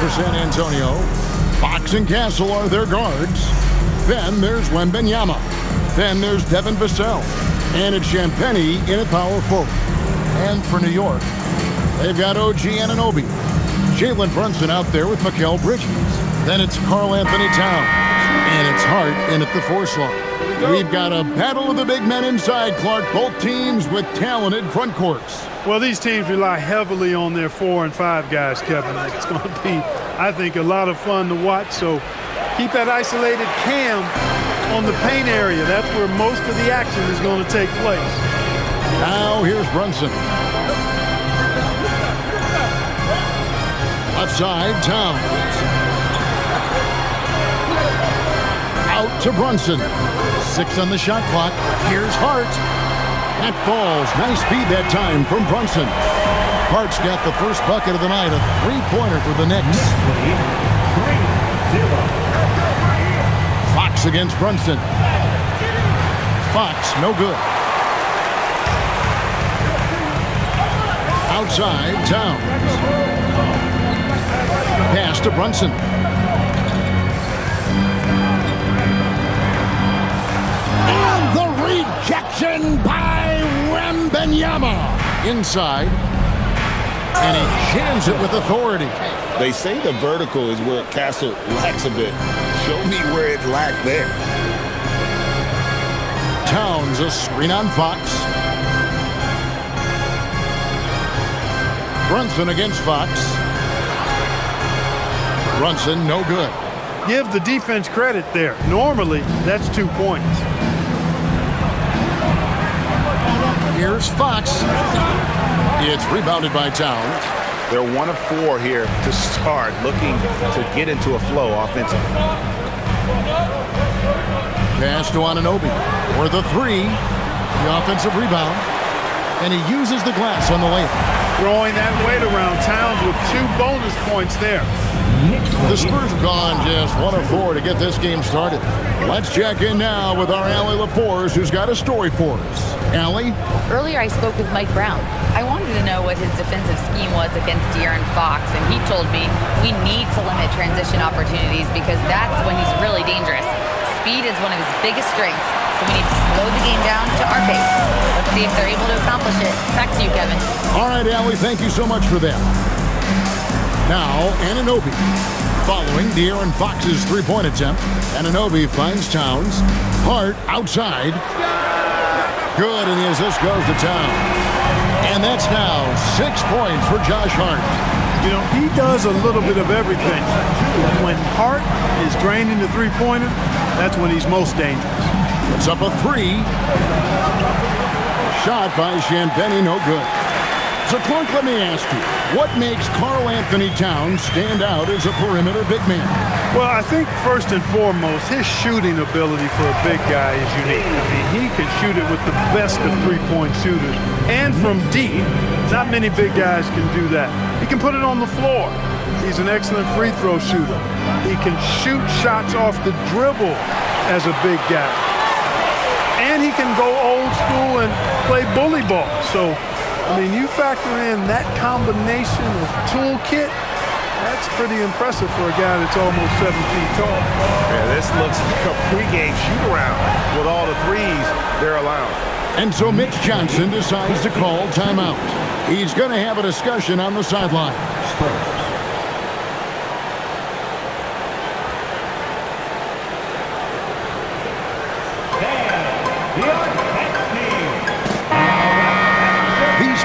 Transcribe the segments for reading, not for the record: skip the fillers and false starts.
for San Antonio. Fox and Castle are their guards. Then there's Wembanyama. Then there's Devin Vassell. And it's Champagnie in at power forward. And for New York, they've got OG Anunoby. Jalen Brunson out there with Mikal Bridges. Then it's Karl Anthony Towns. And it's Hart in at the 4 slot. We've got a battle of the big men inside, Clark. Both teams with talented front courts. Well, these teams rely heavily on their 4 and 5 guys, Kevin. It's going to be, I think, a lot of fun to watch. So keep that isolated Cam on the paint area. That's where most of the action is going to take place. Now here's Brunson. Left side, Towns. Out to Brunson. 6 on the shot clock. Here's Hart. That falls. Nice speed that time from Brunson. Hart's got the first bucket of the night. A 3-pointer for the Knicks. Fox against Brunson. Fox, no good. Outside, Towns. Pass to Brunson. Rejection by Wembanyama. Inside. And he jams it with authority. They say the vertical is where Castle lacks a bit. Show me where it lacked there. Towns, a screen on Fox. Brunson against Fox. Brunson, no good. Give the defense credit there. Normally, that's 2 points. Here's Fox. It's rebounded by Towns. They're 1 of 4 here to start, looking to get into a flow offensively. Pass to Anunoby for the 3. The offensive rebound. And he uses the glass on the layup. Throwing that weight around. Towns with 2 bonus points there. The Spurs have gone just 1 of 4 to get this game started. Let's check in now with our Allie LaForce, who's got a story for us. Allie? Earlier I spoke with Mike Brown. I wanted to know what his defensive scheme was against De'Aaron Fox, and he told me we need to limit transition opportunities because that's when he's really dangerous. Speed is one of his biggest strengths, so we need to slow the game down to our pace. Let's see if they're able to accomplish it. Back to you, Kevin. All right, Allie, thank you so much for that. Now, Anunoby. Following De'Aaron Fox's 3-point attempt, Anunoby finds Towns. Hart outside. Good, and the assist goes to Towns. And that's now 6 points for Josh Hart. You know, he does a little bit of everything. When Hart is draining the 3-pointer, that's when he's most dangerous. It's up a 3. Shot by Champagnie, no good. So, Clark, let me ask you, what makes Karl Anthony Towns stand out as a perimeter big man? Well, I think first and foremost, his shooting ability for a big guy is unique. I mean, he can shoot it with the best of 3-point shooters. And from deep, not many big guys can do that. He can put it on the floor. He's an excellent free throw shooter. He can shoot shots off the dribble as a big guy. And he can go old school and play bully ball. So, I mean, you factor in that combination of toolkit, that's pretty impressive for a guy that's almost 7 feet tall. Yeah, this looks like a pregame shoot-around with all the threes they're allowing. And so Mitch Johnson decides to call timeout. He's going to have a discussion on the sideline.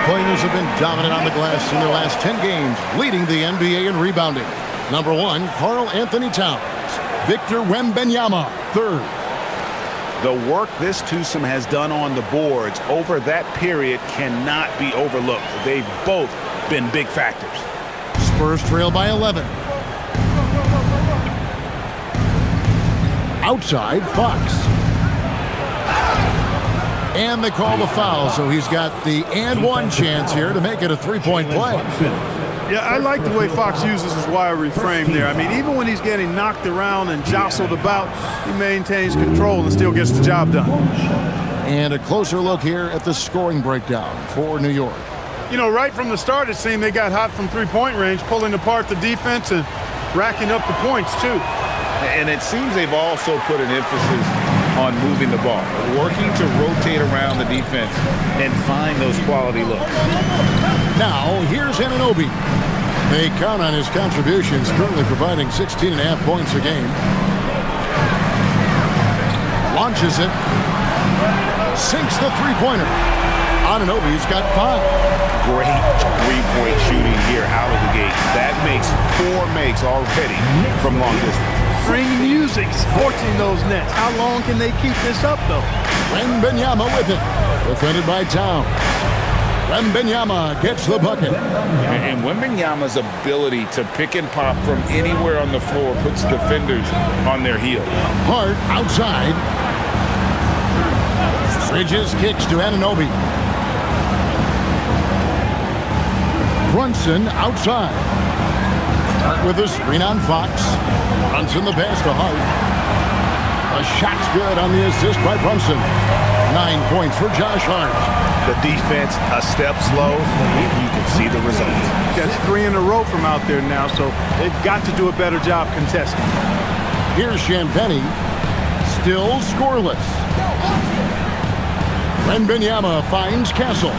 Players have been dominant on the glass in their last 10 games, leading the NBA in rebounding. Number 1, Karl Anthony Towns. Victor Wembanyama, 3rd. The work this twosome has done on the boards over that period cannot be overlooked. They've both been big factors. Spurs trail by 11. Outside, Fox. And they call the foul, so he's got the and one chance here to make it a 3-point play. Yeah, I like the way Fox uses his wiry frame there. I mean, even when he's getting knocked around and jostled about, he maintains control and still gets the job done. And a closer look here at the scoring breakdown for New York. You know, right from the start, it seemed they got hot from 3-point range, pulling apart the defense and racking up the points, too. And it seems they've also put an emphasis on moving the ball, working to rotate around the defense and find those quality looks. Now, here's Anunoby. They count on his contributions, currently providing 16.5 points a game. Launches it. Sinks the three-pointer. Anunoby's got 5. Great three-point shooting here out of the gate. That makes 4 makes already from long distance. String music scorching those nets. How long can they keep this up, though? Wembanyama with it. Defended by Towns. Wembanyama gets the bucket. And Wembanyama's ability to pick and pop from anywhere on the floor puts defenders on their heels. Hart outside. Bridges kicks to Anunoby. Brunson outside. Hart with a screen on Fox. Brunson the pass to Hart. A shot's good on the assist by Brunson. 9 points for Josh Hart. The defense a step slow. You can see the results. That's 3 in a row from out there now, so they've got to do a better job contesting. Here's Champagnie. Still scoreless. Wembanyama finds Castle.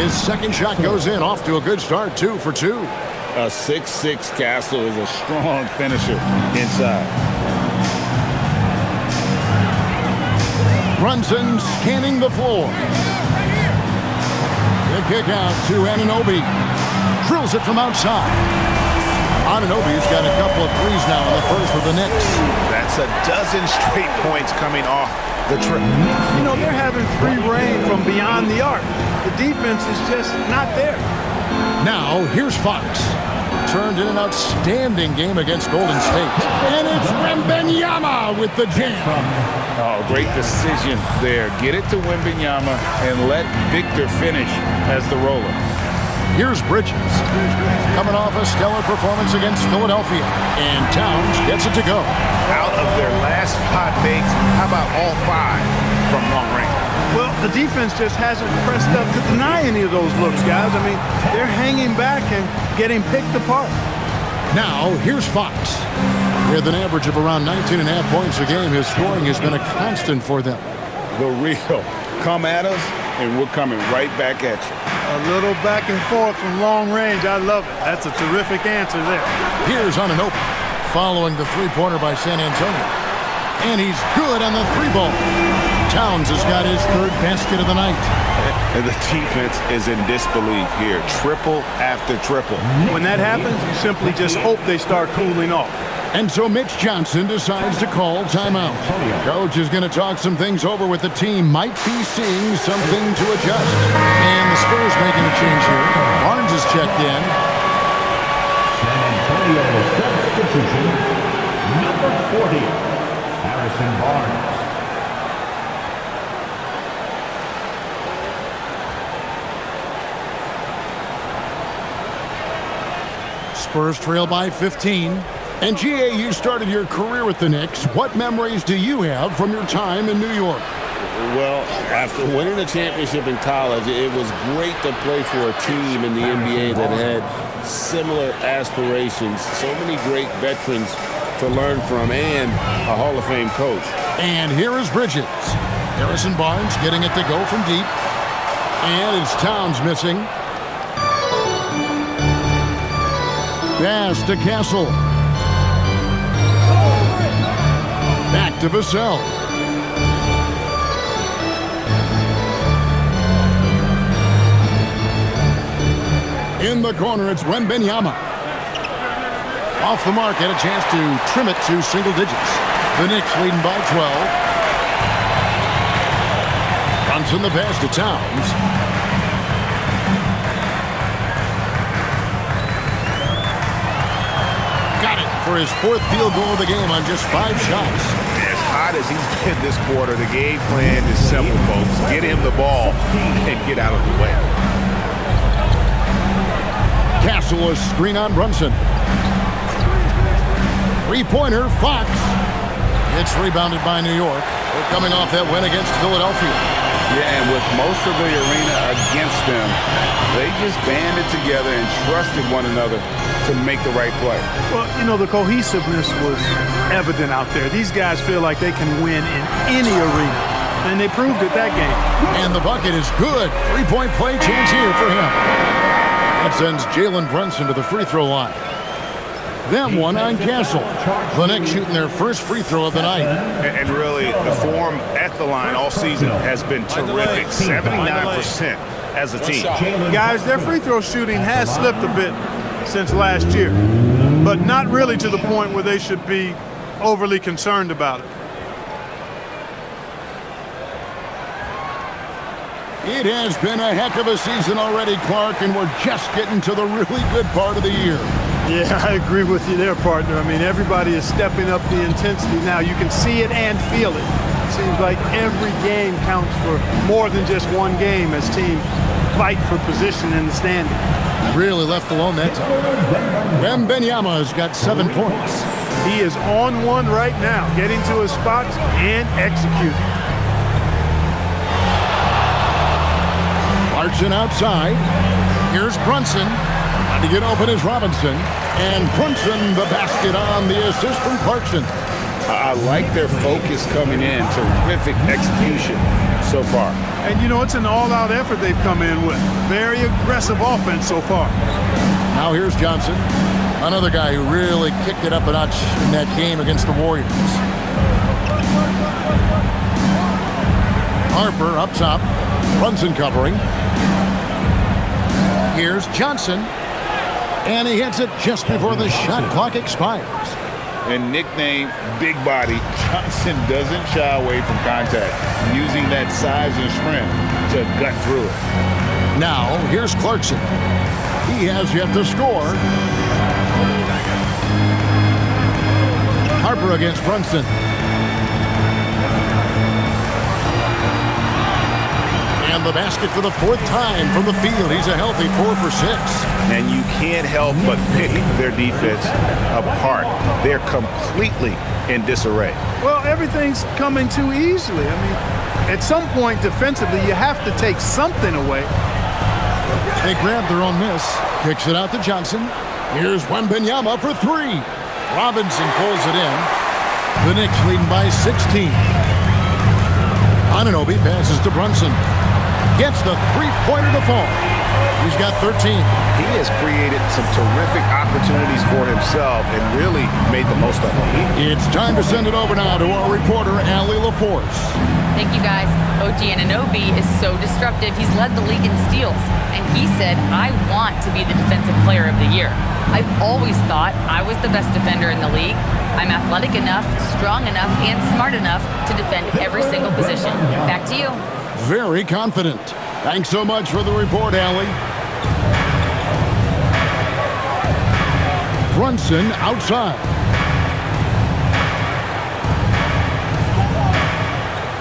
His second shot goes in, off to a good start, 2 for 2. A 6'6" Castle is a strong finisher inside. Brunson scanning the floor. The kick out to Anunoby. Drills it from outside. Anunoby's got a couple of threes now in the first for the Knicks. That's a dozen straight points coming off the trip. You know, they're having free reign from beyond the arc. The defense is just not there. Now, here's Fox. Turned in an outstanding game against Golden State. And it's Wembanyama with the jam. Oh, great decision there. Get it to Wembanyama and let Victor finish as the roller. Here's Bridges. Coming off a stellar performance against Philadelphia. And Towns gets it to go. Out of their last 5 makes, how about all 5 from long range? Well, the defense just hasn't pressed up to deny any of those looks, guys. I mean, they're hanging back and getting picked apart. Now, here's Fox. With an average of around 19.5 points a game, his scoring has been a constant for them. The real. Come at us, and we're coming right back at you. A little back and forth from long range. I love it. That's a terrific answer there. Here's Anunoby, following the three-pointer by San Antonio. And he's good on the 3-ball. Towns has got his 3rd basket of the night. And the defense is in disbelief here. Triple after triple. When that happens, you simply just hope they start cooling off. And so Mitch Johnson decides to call timeout. Coach is going to talk some things over with the team. Might be seeing something to adjust. And the Spurs making a change here. Barnes is checked in. San Antonio substitution, number 40, Harrison Barnes. Spurs trail by 15. And GA, you started your career with the Knicks. What memories do you have from your time in New York? Well, after winning a championship in college, it was great to play for a team in the NBA that had similar aspirations. So many great veterans to learn from and a Hall of Fame coach. And here is Bridges. Harrison Barnes getting it to go from deep. And it's Towns missing. Pass to Castle. Back to Vassell. In the corner, it's Wembanyama. Off the mark, had a chance to trim it to single digits. The Knicks leading by 12. Brunson the pass to Towns. Got it for his 4th field goal of the game on just 5 shots. As hot as he's been this quarter, the game plan is simple, folks. Get him the ball and get out of the way. Castle a screen on Brunson. 3-pointer, Fox. It's rebounded by New York. They're coming off that win against Philadelphia. Yeah, and with most of the arena against them, they just banded together and trusted one another to make the right play. Well, you know, the cohesiveness was evident out there. These guys feel like they can win in any arena, and they proved it that game. And the bucket is good. Three-point play chance here for him. That sends Jalen Brunson to the free throw line. Them one on Castle. The Knicks shooting their first free throw of the night. And really, the form at the line all season has been terrific. 79% as a team. Guys, their free throw shooting has slipped a bit since last year, but not really to the point where they should be overly concerned about it. It has been a heck of a season already, Clark, and we're just getting to the really good part of the year. Yeah, I agree with you there, partner. I mean, everybody is stepping up the intensity now. You can see it and feel it. It seems like every game counts for more than just one game as teams fight for position in the standing. Really left alone that time. Wembanyama has got 7 points. He is on one right now, getting to his spots and executing. Clarkson outside. Here's Brunson. Trying to get open is Robinson. And Brunson the basket on the assist from Clarkson. I like their focus coming in. Terrific execution so far. And, you know, it's an all-out effort they've come in with. Very aggressive offense so far. Now here's Johnson. Another guy who really kicked it up a notch in that game against the Warriors. Harper up top. Brunson covering. Here's Johnson. And he hits it just before the shot clock expires. And nicknamed Big Body, Johnson doesn't shy away from contact, using that size and strength to gut through it. Now, here's Clarkson. He has yet to score. Harper against Brunson. And the basket for the 4th time from the field. He's a healthy 4 for 6. And you can't help but pick their defense apart. They're completely in disarray. Well, everything's coming too easily. I mean, at some point defensively, you have to take something away. They grab their own miss. Kicks it out to Johnson. Here's Wembanyama for 3. Robinson pulls it in. The Knicks leading by 16. Anunoby passes to Brunson. Gets the three-pointer to fall. He's got 13. He has created some terrific opportunities for himself and really made the most of them. It's time to send it over now to our reporter, Allie LaForce. Thank you, guys. OG Anunoby is so disruptive. He's led the league in steals. And he said, I want to be the defensive player of the year. I've always thought I was the best defender in the league. I'm athletic enough, strong enough, and smart enough to defend every single position. Back to you. Very confident. Thanks so much for the report, Allie. Brunson outside.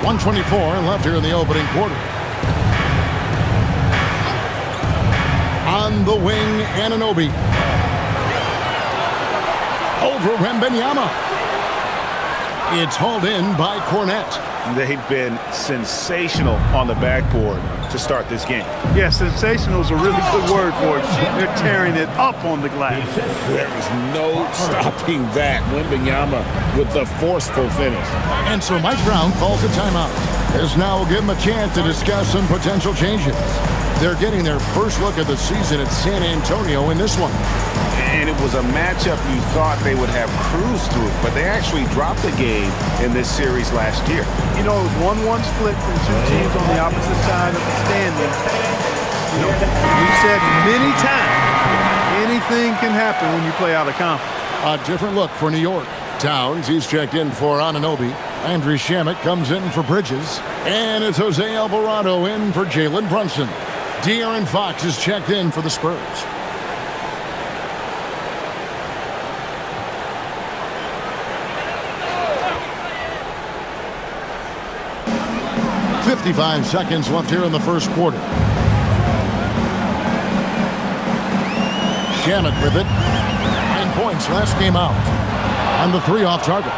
1:24 left here in the opening quarter. On the wing, Anunoby. Over Wembanyama. It's hauled in by Cornette. They've been sensational on the backboard to start this game. Yeah, sensational is a really good word for it. They're tearing it up on the glass. There is no stopping that. Wembanyama with the forceful finish. And so Mike Brown calls a timeout. This now will give them a chance to discuss some potential changes. They're getting their first look at the season at San Antonio in this one. And it was a matchup you thought they would have cruised through, but they actually dropped the game in this series last year. You know, it was 1-1 split from two teams on the opposite side of the standings. You know, we've said many times, anything can happen when you play out of conference. A different look for New York. Towns, he's checked in for Anunoby. Andrew Shamet comes in for Bridges. And it's Jose Alvarado in for Jalen Brunson. De'Aaron Fox is checked in for the Spurs. 55 seconds left here in the first quarter. Shamet with it. 9 points last game out. On the 3 off target.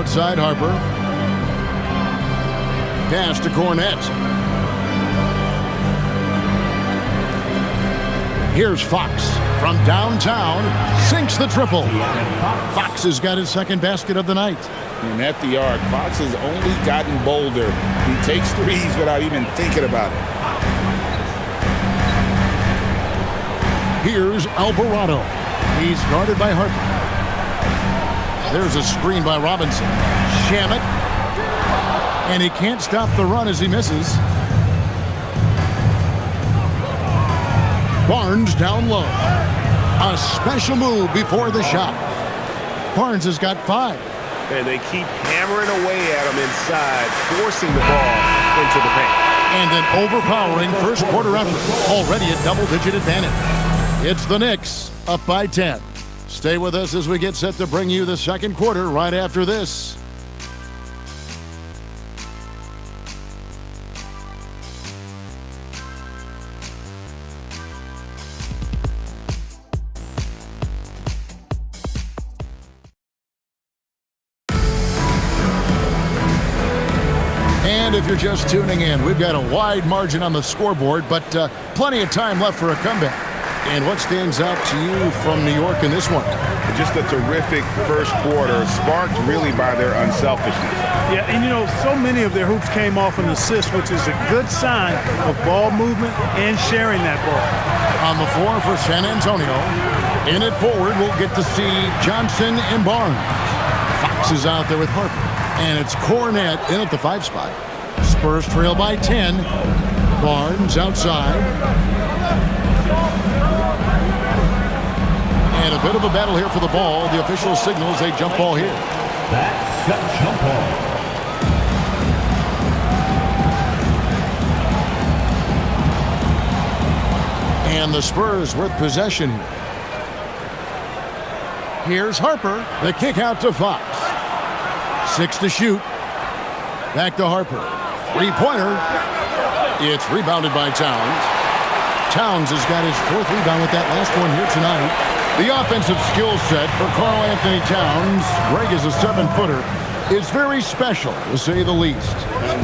Outside Harper. Pass to Cornet. Here's Fox from downtown. Sinks the triple. Fox has got his second basket of the night. And at the arc, Fox has only gotten bolder. He takes threes without even thinking about it. Here's Alvarado. He's guarded by Harper. There's a screen by Robinson. Shamet. And he can't stop the run as he misses. Barnes down low. A special move before the shot. Barnes has got 5. And they keep hammering away at him inside, forcing the ball into the paint. And an overpowering first quarter effort. Already a double-digit advantage. It's the Knicks up by 10. Stay with us as we get set to bring you the second quarter right after this. And if you're just tuning in, we've got a wide margin on the scoreboard, but plenty of time left for a comeback. And what stands out to you from New York in this one? Just a terrific first quarter, sparked really by their unselfishness. Yeah, and you know, so many of their hoops came off an assist, which is a good sign of ball movement and sharing that ball. On the floor for San Antonio. In it forward, we'll get to see Johnson and Barnes. Fox is out there with Harper. And it's Cornet in at the 5 spot. Spurs trail by 10. Barnes outside. And a bit of a battle here for the ball. The official signals a jump ball here. That's a jump ball. And the Spurs with possession here. Here's Harper. The kick out to Fox. 6 to shoot. Back to Harper. Three-pointer. It's rebounded by Towns. Towns has got his 4th rebound with that last one here tonight. The offensive skill set for Karl Anthony Towns, Greg is a 7-footer, is very special, to say the least.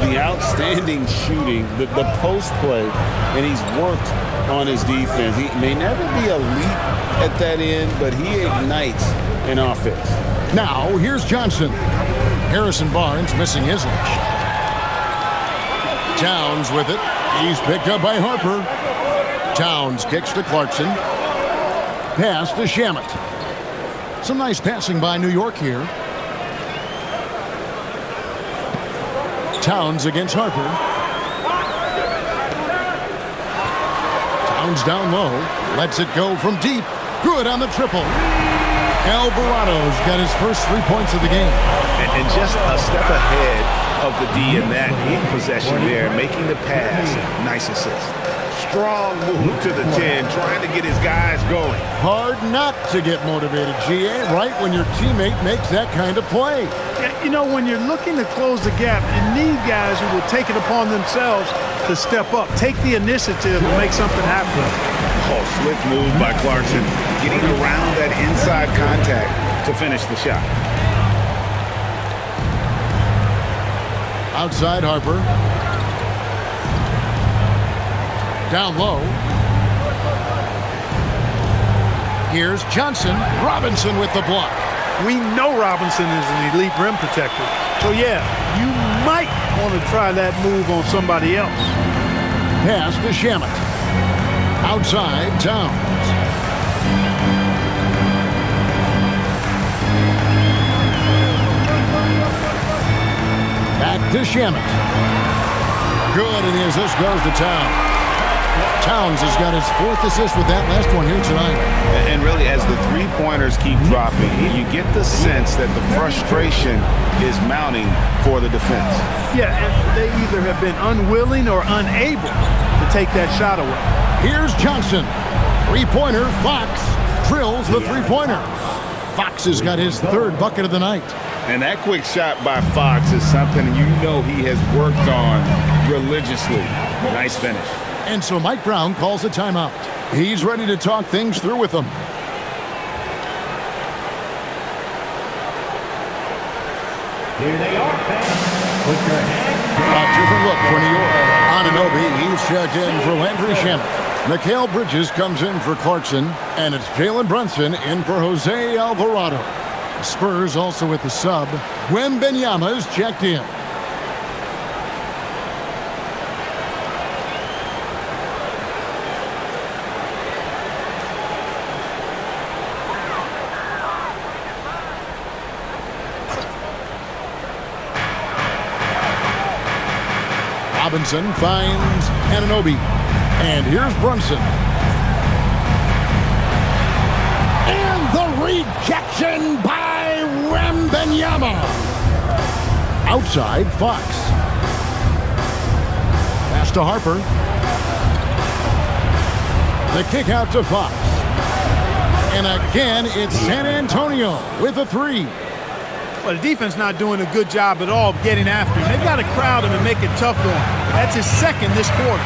The outstanding shooting, the post play, and he's worked on his defense. He may never be elite at that end, but he ignites an offense. Now, here's Johnson. Harrison Barnes missing his last shot. Towns with it. He's picked up by Harper. Towns kicks to Clarkson. Pass to Shamet. Some nice passing by New York here. Towns against Harper. Towns down low. Lets it go from deep. Good on the triple. Alvarado's got his first 3 points of the game. And just a step ahead of the D in that possession there, making the pass. Nice assist. Strong move to the 10, trying to get his guys going. Hard not to get motivated, GA, right when your teammate makes that kind of play. Yeah, you know, when you're looking to close the gap, you need guys who will take it upon themselves to step up, take the initiative and make something happen. Oh, slick move by Clarkson, getting around that inside contact to finish the shot. Outside Harper. Down low. Here's Johnson. Robinson with the block. We know Robinson is an elite rim protector. So, yeah, you might want to try that move on somebody else. Pass to Shamet. Outside, Towns. Back to Shamet. Good, and the assist goes to Towns. Towns has got his 4th assist with that last one here tonight. And really, as the three-pointers keep dropping, you get the sense that the frustration is mounting for the defense. Yeah, and they either have been unwilling or unable to take that shot away. Here's Johnson. Three-pointer. Fox drills the three-pointer. Fox has got his 3rd bucket of the night. And that quick shot by Fox is something you know he has worked on religiously. Nice finish. And so Mike Brown calls a timeout. He's ready to talk things through with them. Here they are, fans. Put your hands A different look for New York. Anunoby, he's checked in for Landry Shamet. Mikal Bridges comes in for Clarkson, and it's Jalen Brunson in for Jose Alvarado. The Spurs also with the sub. Wembanyama is checked in. Robinson finds Anunoby. And here's Brunson. And the rejection by Wembanyama. Outside, Fox. Pass to Harper. The kick out to Fox. And again, it's San Antonio with a three. Well, the defense not doing a good job at all of getting after him. They've got to crowd him and make it tough for him. That's his second this quarter.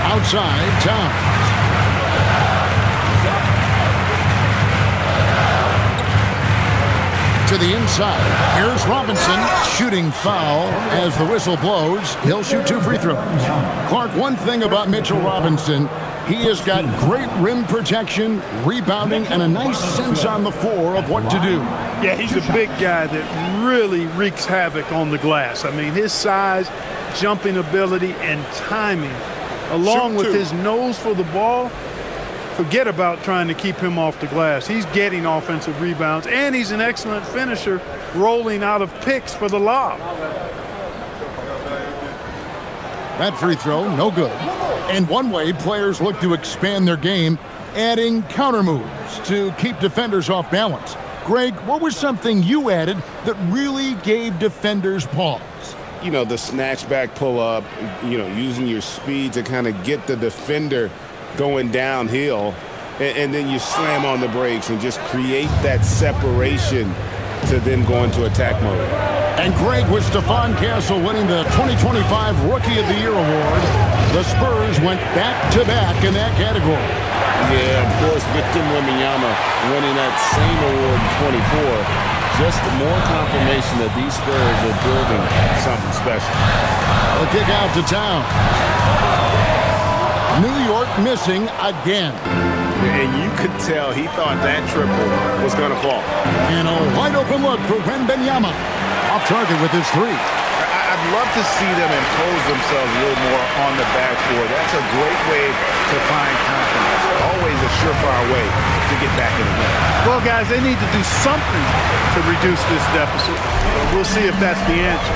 Outside, Towns. To the inside. Here's Robinson. Shooting foul as the whistle blows. He'll shoot 2 free throws. Clark, one thing about Mitchell Robinson, he has got great rim protection, rebounding, and a nice sense on the floor of what to do. Yeah, he's a big guy that really wreaks havoc on the glass. I mean, his size, jumping ability, and timing, along with his nose for the ball, forget about trying to keep him off the glass. He's getting offensive rebounds, and he's an excellent finisher, rolling out of picks for the lob. That free throw, no good. And one way players look to expand their game, adding counter moves to keep defenders off balance. Greg, what was something you added that really gave defenders pause? You know, the snatchback pull-up, you know, using your speed to kind of get the defender going downhill, and then you slam on the brakes and just create that separation to then go into attack mode. And Greg, with Stephon Castle winning the 2025 Rookie of the Year award, the Spurs went back-to-back in that category. Yeah, of course, Victor Wembanyama winning that same award in 24. Just more confirmation that these Spurs are building something special. A kick out to Town. New York missing again. And you could tell he thought that triple was going to fall. And a wide open look for Wembanyama. Off target with his three. I'd love to see them impose themselves a little more on the backboard. That's a great way to find confidence. Always a surefire way to get back in the game. Well, guys, they need to do something to reduce this deficit. We'll see if that's the answer.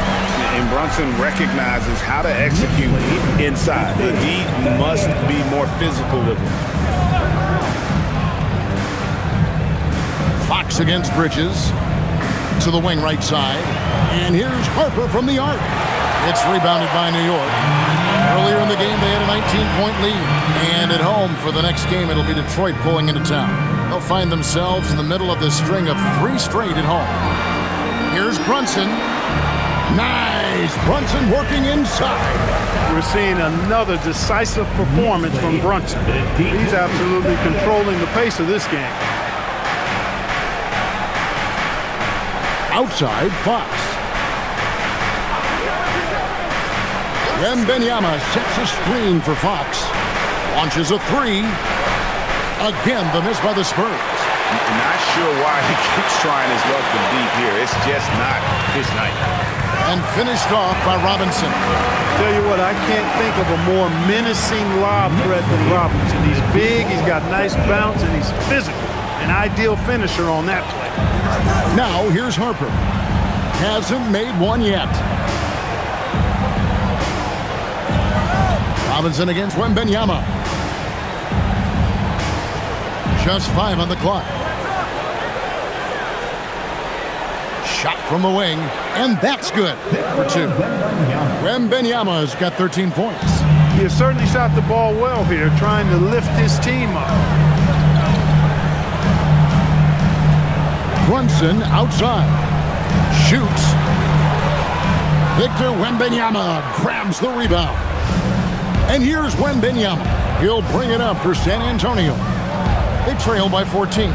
And Brunson recognizes how to execute inside. The D must be more physical with him. Fox against Bridges. To the wing right side. And here's Harper from the arc. It's rebounded by New York. Earlier in the game, they had a 19-point lead. And at home for the next game, it'll be Detroit pulling into town. They'll find themselves in the middle of this string of 3 straight at home. Here's Brunson. Nice! Brunson working inside. We're seeing another decisive performance from Brunson. He's absolutely controlling the pace of this game. Outside, Fox. Wembanyama sets a screen for Fox. Launches a three. Again, the miss by the Spurs. Not sure why he keeps trying his luck from deep here. It's just not his night. And finished off by Robinson. Tell you what, I can't think of a more menacing lob threat than Robinson. He's big, he's got nice bounce, and he's physical. An ideal finisher on that play. Now, here's Harper. Hasn't made one yet. Robinson against Wembanyama. Just 5 on the clock. Shot from the wing, and that's good for 2. Wembanyama's got 13 points. He has certainly shot the ball well here, trying to lift his team up. Brunson outside. Shoots. Victor Wembanyama grabs the rebound. And here's Wembanyama. He'll bring it up for San Antonio. They trail by 14.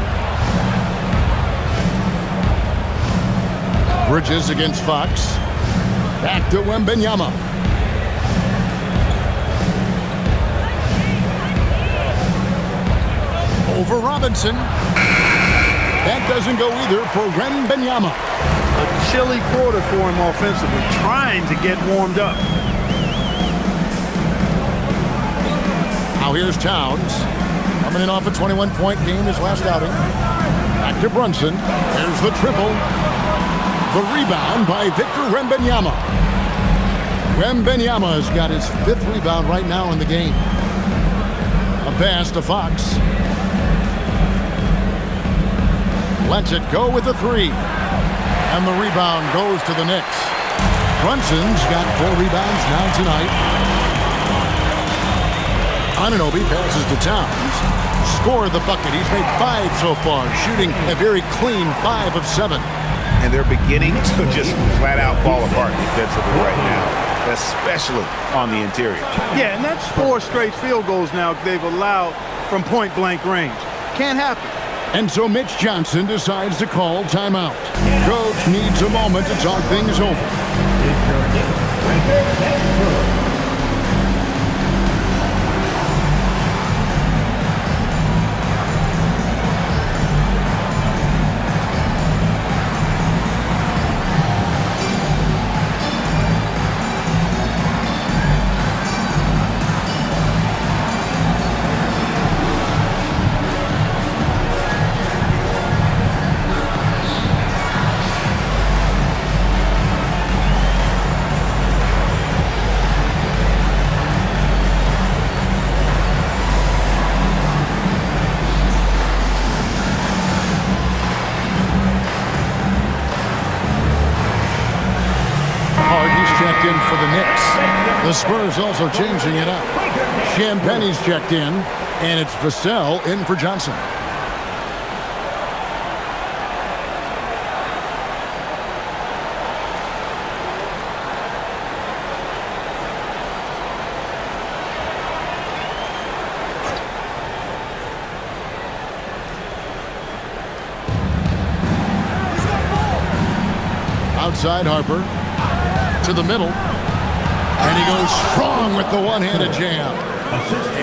Bridges against Fox. Back to Wembanyama. Over Robinson. That doesn't go either for Wembanyama. A chilly quarter for him offensively, trying to get warmed up. Now here's Towns. Coming in off a 21-point game his last outing. Back to Brunson. There's the triple. The rebound by Victor Wembanyama. Wembanyama has got his 5th rebound right now in the game. A pass to Fox. Lets it go with the 3. And the rebound goes to the Knicks. Brunson's got 4 rebounds now tonight. Anunoby passes to Towns. Scored the bucket. He's made 5 so far, shooting a very clean 5 of 7. And they're beginning to just flat out fall apart defensively right now, especially on the interior. Yeah, and that's 4 straight field goals now they've allowed from point-blank range. Can't happen. And so Mitch Johnson decides to call timeout. Coach needs a moment to talk things over. In for the Knicks. The Spurs also changing it up. Champagne's checked in, and it's Vassell in for Johnson. Outside Harper. To the middle, and he goes strong with the one-handed jam.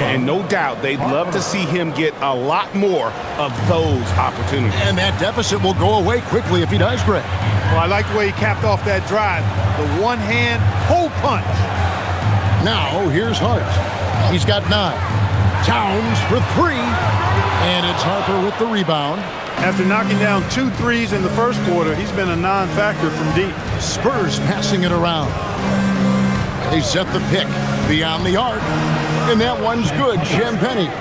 And no doubt they'd love to see him get a lot more of those opportunities. And that deficit will go away quickly if he does, Greg. Well, I like the way he capped off that drive. The one-hand hole punch. Now, here's Hart. He's got 9. Towns for 3. And it's Harper with the rebound. After knocking down 2 threes in the first quarter, he's been a non-factor from deep. Spurs passing it around. They set the pick beyond the arc. And that one's good. Champagne's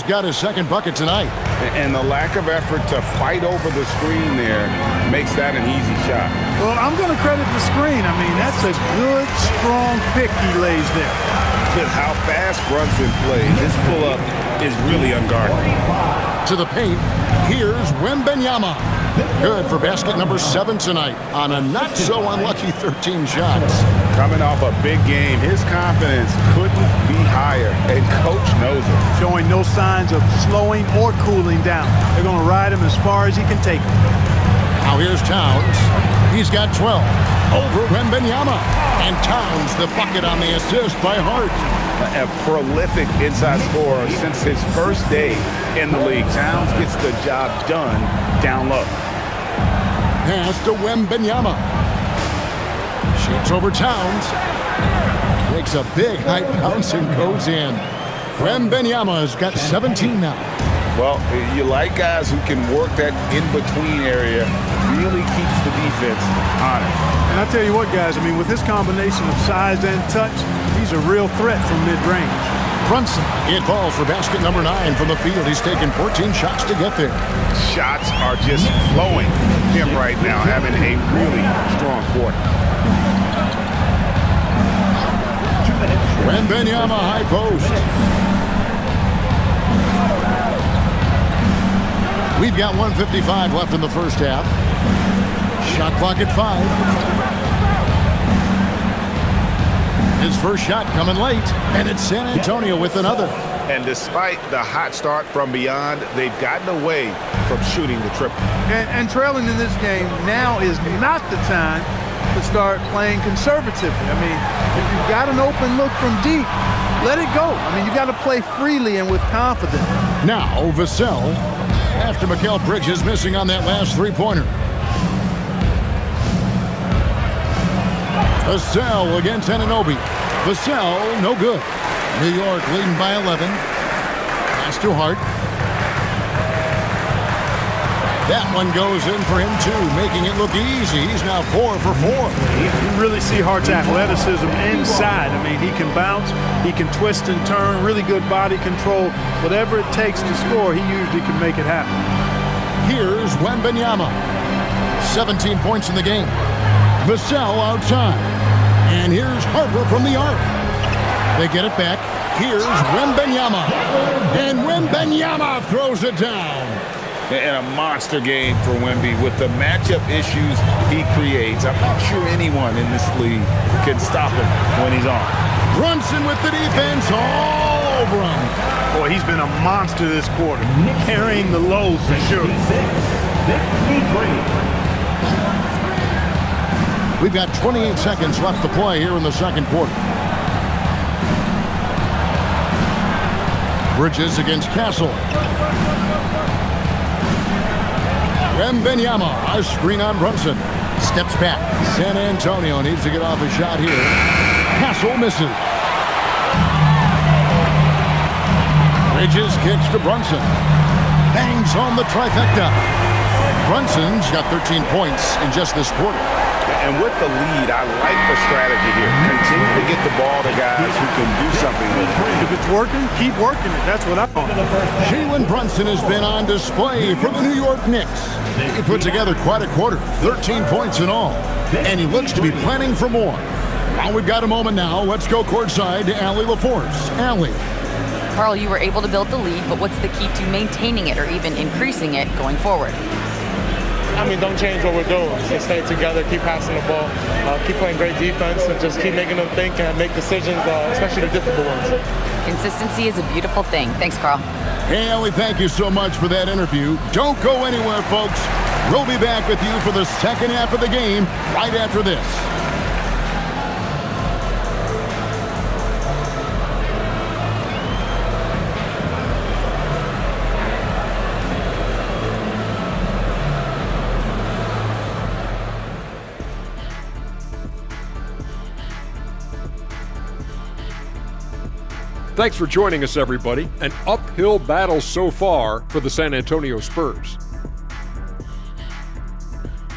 got his 2nd bucket tonight. And the lack of effort to fight over the screen there makes that an easy shot. Well, I'm going to credit the screen. I mean, that's a good, strong pick he lays there. Just how fast Brunson plays. His pull-up is really unguarded. To the paint, here's Wembanyama. Good for basket number 7 tonight on a not-so-unlucky 13 shots. Coming off a big game, his confidence couldn't be higher, and Coach knows it. Showing no signs of slowing or cooling down. They're going to ride him as far as he can take him. Now here's Towns. He's got 12 over Wembanyama. And Towns the bucket on the assist by Hart. A prolific inside scorer since his first day in the league. Towns gets the job done down low. Pass to Wembanyama. Shoots over Towns. Takes a big high bounce and goes in. Wembanyama's got 17 now. Well, you like guys who can work that in-between area. Really keeps the defense honest. And I tell you what, guys, I mean, with his combination of size and touch, he's a real threat from mid-range. Brunson, it falls for basket number 9 from the field. He's taken 14 shots to get there. Shots are just flowing from him right now, having a really strong quarter. Wembanyama high post. We've got 1:55 left in the first half. Shot clock at 5. His first shot coming late, and it's San Antonio with another. And despite the hot start from beyond, they've gotten away from shooting the triple. And trailing in this game, now is not the time to start playing conservatively. I mean, if you've got an open look from deep, let it go. I mean, you've got to play freely and with confidence. Now, Vassell, after Mikal Bridges missing on that last three-pointer. Vassell against Anunoby. Vassell, no good. New York leading by 11. Pass to Hart. That one goes in for him, too, making it look easy. He's now 4 for 4. You really see Hart's athleticism inside. I mean, he can bounce, he can twist and turn, really good body control. Whatever it takes to score, he usually can make it happen. Here's Wembanyama. 17 points in the game. Vassell outside. And here's Harper from the arc. They get it back. Here's Wembanyama. And Wembanyama throws it down. And a monster game for Wemby with the matchup issues he creates. I'm not sure anyone in this league can stop him when he's on. Brunson with the defense all over him. Boy, he's been a monster this quarter, carrying the load for sure. We've got 28 seconds left to play here in the second quarter. Bridges against Castle. Wembanyama, a screen on Brunson. Steps back. San Antonio needs to get off a shot here. Castle misses. Bridges kicks to Brunson. Bangs home the trifecta. Brunson's got 13 points in just this quarter. And with the lead, I like the strategy here. Continue to get the ball to guys who can do something with it. If it's working, keep working it. That's what I want. Jalen Brunson has been on display for the New York Knicks. He put together quite a quarter, 13 points in all. And he looks to be planning for more. Now we've got a moment now. Let's go courtside to Allie LaForce. Allie. Carl, you were able to build the lead, but what's the key to maintaining it or even increasing it going forward? I mean, don't change what we're doing. Just stay together, keep passing the ball, keep playing great defense, and just keep making them think and make decisions, especially the difficult ones. Consistency is a beautiful thing. Thanks, Carl. Hey, Allie, thank you so much for that interview. Don't go anywhere, folks. We'll be back with you for the second half of the game right after this. Thanks for joining us, everybody. An uphill battle so far for the San Antonio Spurs.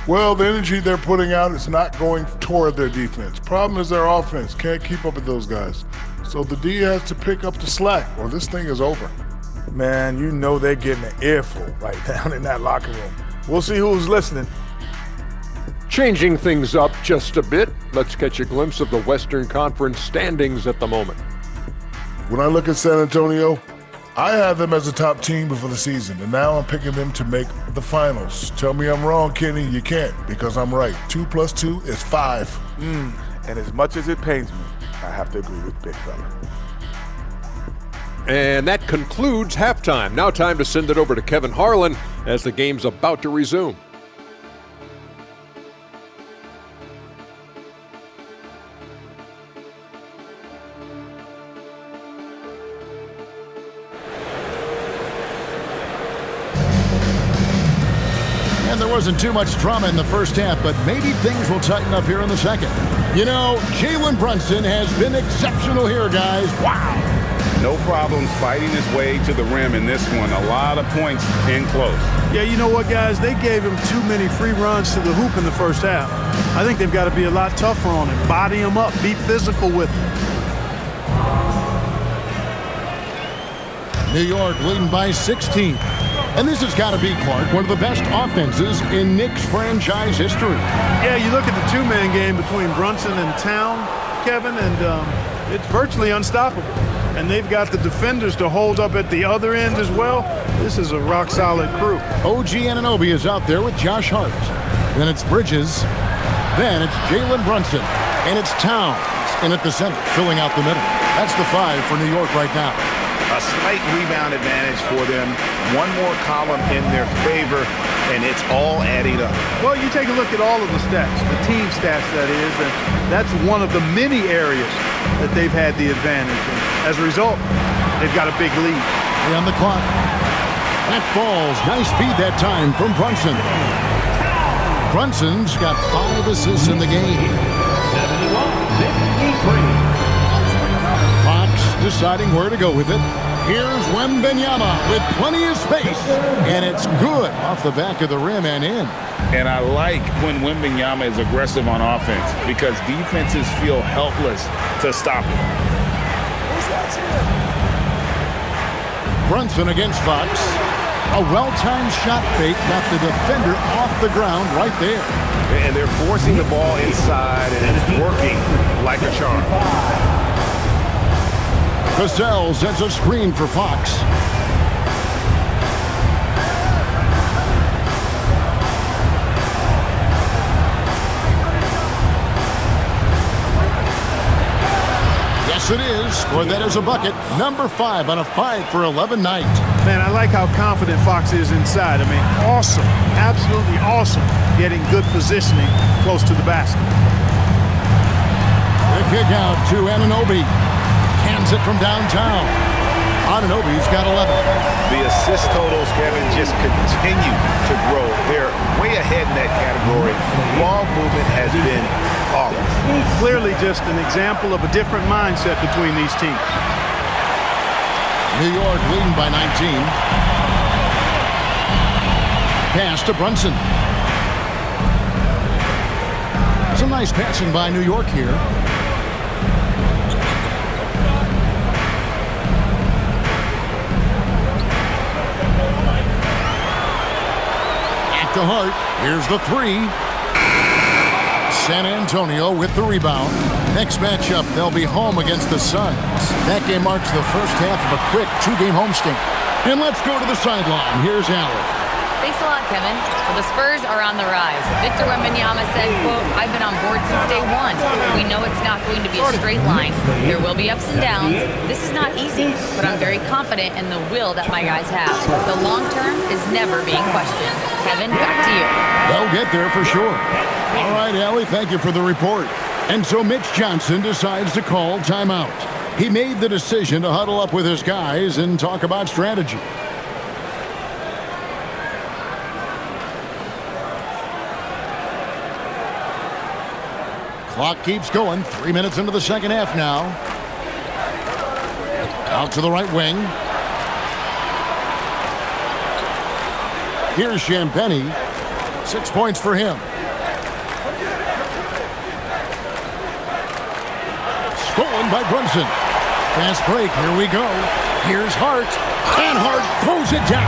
Well, the energy they're putting out is not going toward their defense. Problem is their offense can't keep up with those guys. So the D has to pick up the slack or this thing is over. Man, you know they're getting an earful right down in that locker room. We'll see who's listening. Changing things up just a bit, let's catch a glimpse of the Western Conference standings at the moment. When I look at San Antonio, I had them as a top team before the season, and now I'm picking them to make the finals. Tell me I'm wrong, Kenny. You can't, because I'm right. 2 + 2 is 5. And as much as it pains me, I have to agree with Big Fella. And that concludes halftime. Now time to send it over to Kevin Harlan as the game's about to resume. And there wasn't too much drama in the first half, but maybe things will tighten up here in the second. You know, Jalen Brunson has been exceptional here, guys. Wow. No problems fighting his way to the rim in this one. A lot of points in close. Yeah, you know what, guys? They gave him too many free runs to the hoop in the first half. I think they've got to be a lot tougher on him. Body him up. Be physical with him. New York leading by 16. And this has got to be, Clark, one of the best offenses in Knicks franchise history. Yeah, you look at the two-man game between Brunson and Town, Kevin, and it's virtually unstoppable. And they've got the defenders to hold up at the other end as well. This is a rock-solid crew. OG Anunoby is out there with Josh Hart. Then it's Bridges. Then it's Jalen Brunson. And it's Towns in at the center, filling out the middle. That's the 5 for New York right now. A slight rebound advantage for them. One more column in their favor, and it's all adding up. Well, you take a look at all of the stats, the team stats that is, and that's one of the many areas that they've had the advantage. And as a result, they've got a big lead. On the clock. That falls. Nice feed that time from Brunson. Brunson's got 5 assists in the game. 71-53. Fox deciding where to go with it. Here's Wembanyama with plenty of space. And it's good off the back of the rim and in. And I like when Wembanyama is aggressive on offense because defenses feel helpless to stop him. Brunson against Fox. A well-timed shot fake got the defender off the ground right there. And they're forcing the ball inside, and it's working like a charm. Vassell sends a screen for Fox. Yes, it is. Scored that as a bucket. Number 5 on a 5 for 11 night. Man, I like how confident Fox is inside. I mean, awesome. Absolutely awesome. Getting good positioning close to the basket. The kick out to Anunoby. Cans it from downtown. Anunoby's got 11. The assist totals, Kevin, just continue to grow. They're way ahead in that category. Ball movement has been flawless. Clearly just an example of a different mindset between these teams. New York leading by 19. Pass to Brunson. Some nice passing by New York here. At the heart, here's the 3. San Antonio with the rebound. Next matchup, they'll be home against the Suns. That game marks the first half of a quick 2-game homestand. And let's go to the sideline. Here's Allen. Thanks a lot, Kevin. Well, the Spurs are on the rise. Victor Wembanyama said, quote, "I've been on board since day one. We know it's not going to be a straight line. There will be ups and downs. This is not easy, but I'm very confident in the will that my guys have. The long term is never being questioned." Kevin, back to you. They'll get there for sure. All right, Allie, thank you for the report. And so Mitch Johnson decides to call timeout. He made the decision to huddle up with his guys and talk about strategy. Clock keeps going. 3 minutes into the second half now. Out to the right wing. Here's Champagnie. 6 points for him. Stolen by Brunson. Fast break. Here we go. Here's Hart. And Hart throws it down.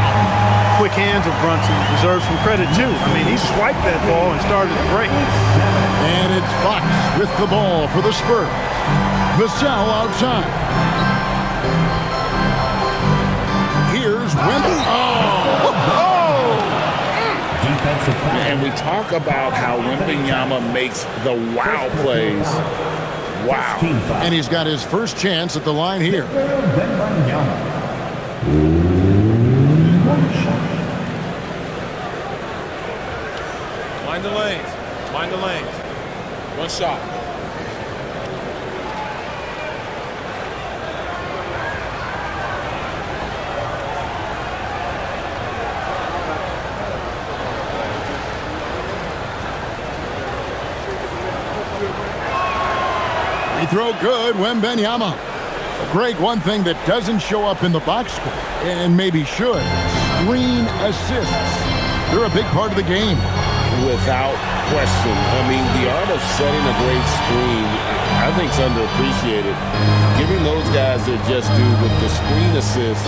Quick hands of Brunson deserves some credit, too. I mean, he swiped that ball and started the break. And it's Fox with the ball for the Spurs. Vassell outside. Here's Wemby. And we talk about how Wembanyama makes the wow plays. Wow. And he's got his first chance at the line here. Mind the lanes. Mind the lanes. One shot. He throw good, Wembanyama. Greg, one thing that doesn't show up in the box score, and maybe should, screen assists. They're a big part of the game. Without question. I mean, the art of setting a great screen, I think, is underappreciated. Giving those guys their just due with the screen assist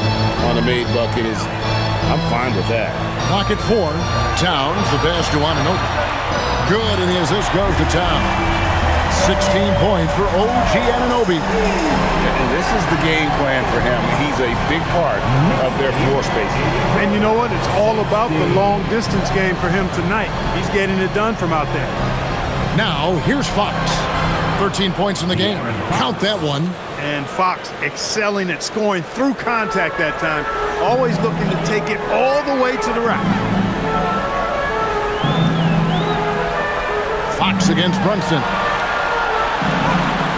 on a made bucket is, I'm fine with that. Pocket 4. Towns, the pass to Anunoby. Good, and the assist goes to Towns. 16 points for OG Anunoby. And this is the game plan for him. He's a big part of their floor spacing. And you know what? It's all about the long distance game for him tonight. He's getting it done from out there. Now, here's Fox. 13 points in the game. Count that one. And Fox excelling at scoring through contact that time. Always looking to take it all the way to the rack. Fox against Brunson.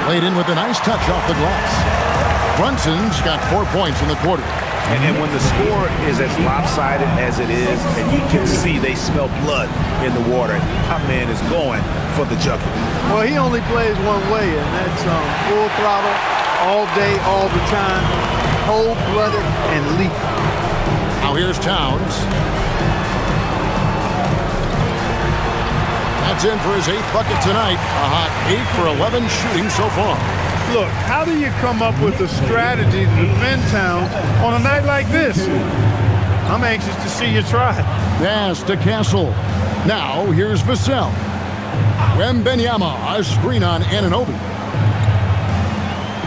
Laid in with a nice touch off the glass. Brunson's got 4 points in the quarter. And when the score is as lopsided as it is, and you can see they smell blood in the water, my man is going for the jugular. Well, he only plays one way, and that's full throttle, all day, all the time, cold-blooded and lethal. Now here's Towns. That's in for his 8th bucket tonight. A hot 8 for 11 shooting so far. Look, how do you come up with a strategy to defend Towns on a night like this? I'm anxious to see you try. Pass to Castle. Now here's Vassell. Wembanyama, a screen on Anunoby.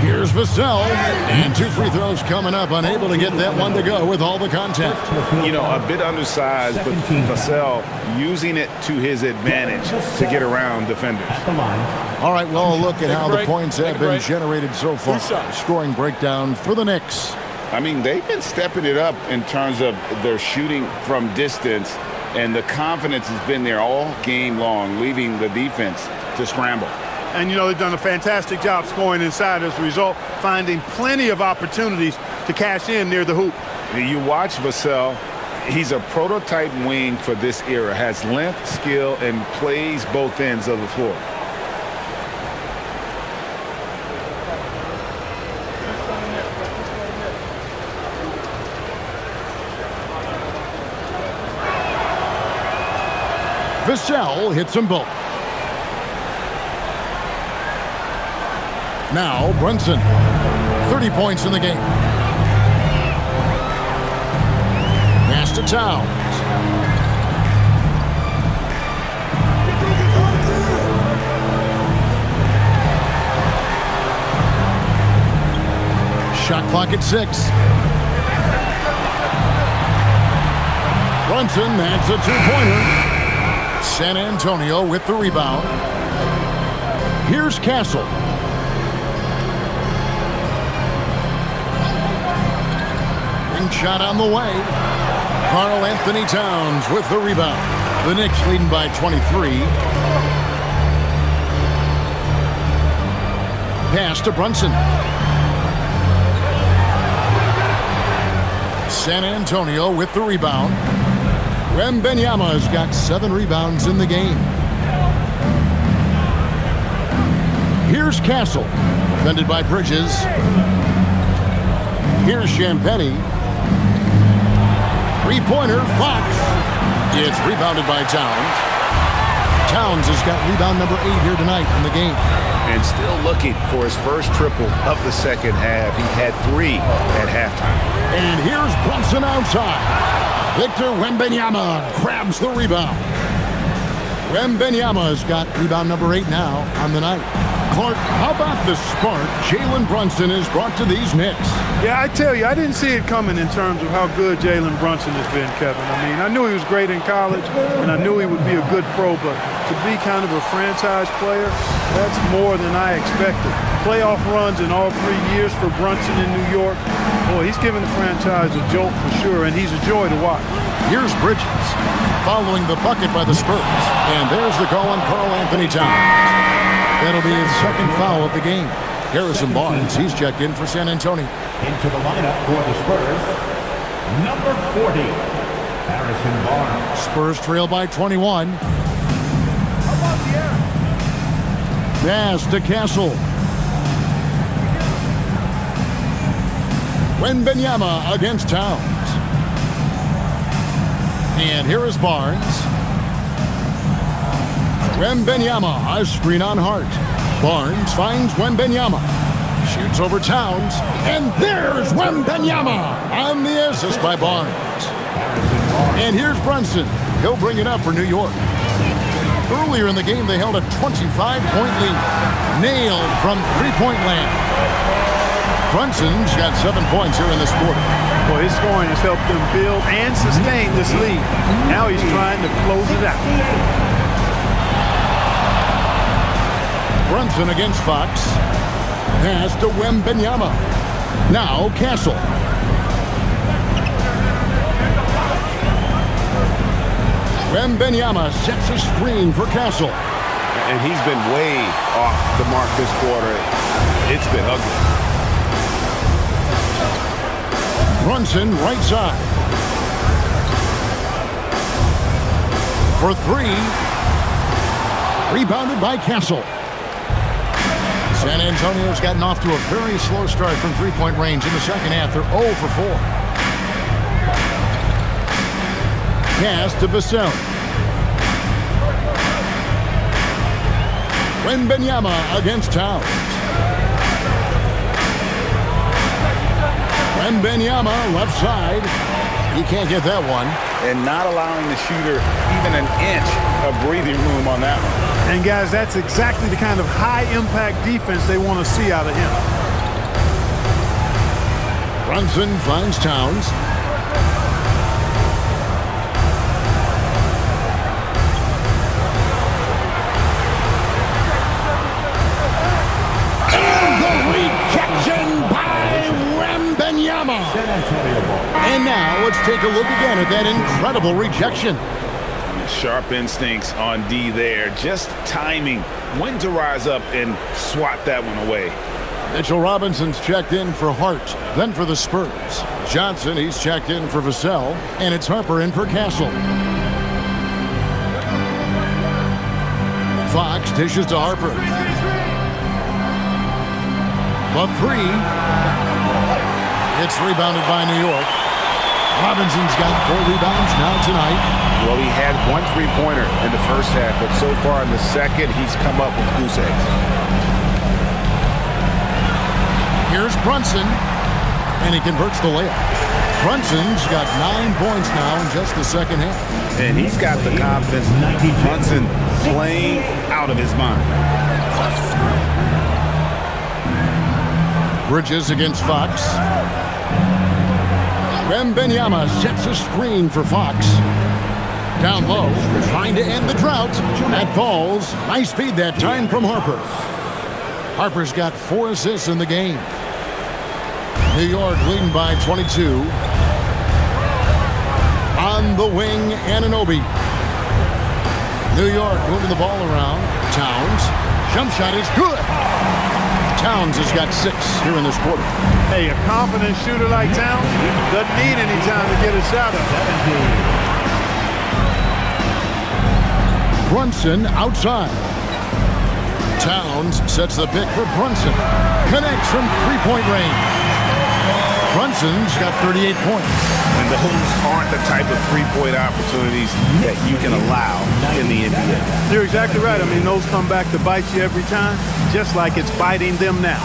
Here's Vassell, and 2 free throws coming up, unable to get that one to go with all the contact. You know, a bit undersized, but Vassell using it to his advantage to get around defenders. All right, well, a look at how the points have been generated so far. Scoring breakdown for the Knicks. I mean, they've been stepping it up in terms of their shooting from distance, and the confidence has been there all game long, leaving the defense to scramble. And, you know, they've done a fantastic job scoring inside as a result, finding plenty of opportunities to cash in near the hoop. You watch Vassell, he's a prototype wing for this era, has length, skill, and plays both ends of the floor. Vassell hits them both. Now Brunson, 30 points in the game. Pass to Towns. Shot clock at 6. Brunson, that's a 2-pointer. San Antonio with the rebound. Here's Castle. Shot on the way. Karl Anthony Towns with the rebound. The Knicks leading by 23. Pass to Brunson. San Antonio with the rebound. Wembanyama's got 7 rebounds in the game. Here's Castle. Defended by Bridges. Here's Champagnie. 3-pointer, Fox. It's rebounded by Towns. Towns has got rebound number 8 here tonight in the game. And still looking for his first triple of the second half. He had 3 at halftime. And here's Brunson outside. Victor Wembanyama grabs the rebound. Wembanyama's got rebound number 8 now on the night. Clark, how about the spark Jalen Brunson has brought to these Knicks? Yeah, I tell you, I didn't see it coming in terms of how good Jalen Brunson has been, Kevin. I mean, I knew he was great in college, and I knew he would be a good pro, but to be kind of a franchise player, that's more than I expected. Playoff runs in all 3 years for Brunson in New York. Boy, he's given the franchise a jolt for sure, and he's a joy to watch. Here's Bridges, following the bucket by the Spurs. And there's the call on Karl Anthony Towns. That'll be his second foul of the game. Harrison Barnes, he's checked in for San Antonio. Into the lineup for the Spurs, number 40, Harrison Barnes. Spurs trail by 21. Pass to Castle. Wembanyama against Towns. And here is Barnes. Wembanyama, a screen on Hart. Barnes finds Wembanyama. Shoots over Towns. And there's Wembanyama on the assist by Barnes. And here's Brunson. He'll bring it up for New York. Earlier in the game, they held a 25-point lead. Nailed from three-point land. Brunson's got 7 points here in this quarter. Well, his scoring has helped them build and sustain this lead. Now he's trying to close it out. Brunson against Fox. Pass to Wembanyama. Now Castle. Wembanyama sets a screen for Castle. And he's been way off the mark this quarter. It's been ugly. Brunson right side. For three. Rebounded by Castle. San Antonio's gotten off to a very slow start from three-point range in the second half. They're 0 for 4. Pass to Vassell. Wembanyama against Towns. Wembanyama left side. He can't get that one. And not allowing the shooter even an inch of breathing room on that one. And guys, that's exactly the kind of high-impact defense they want to see out of him. Brunson finds Towns. And now let's take a look again at that incredible rejection. Sharp instincts on D there. Just timing when to rise up and swat that one away. Mitchell Robinson's checked in for Hart, then for the Spurs. Johnson, he's checked in for Vassell, and it's Harper in for Castle. Fox dishes to Harper. The three. It's rebounded by New York. Robinson's got 4 rebounds now tonight. Well, he had 1 3-pointer in the first half, but so far in the second, he's come up with goose eggs. Here's Brunson, and he converts the layup. Brunson's got 9 points now in just the second half. And he's got the confidence. Brunson playing out of his mind. Bridges against Fox. Wembanyama sets a screen for Fox. Down low, trying to end the drought. That falls. Nice feed that time from Harper. Harper's got 4 assists in the game. New York leading by 22. On the wing, Anunoby. New York moving the ball around. Towns. Jump shot is good. Towns has got 6 here in this quarter. Hey, a confident shooter like Towns doesn't need any time to get a shot up. Brunson outside. Towns sets the pick for Brunson. Connects from three-point range. Brunson's got 38 points. And those aren't the type of three-point opportunities that you can allow in the NBA. You're exactly right. I mean, those come back to bite you every time, just like it's biting them now.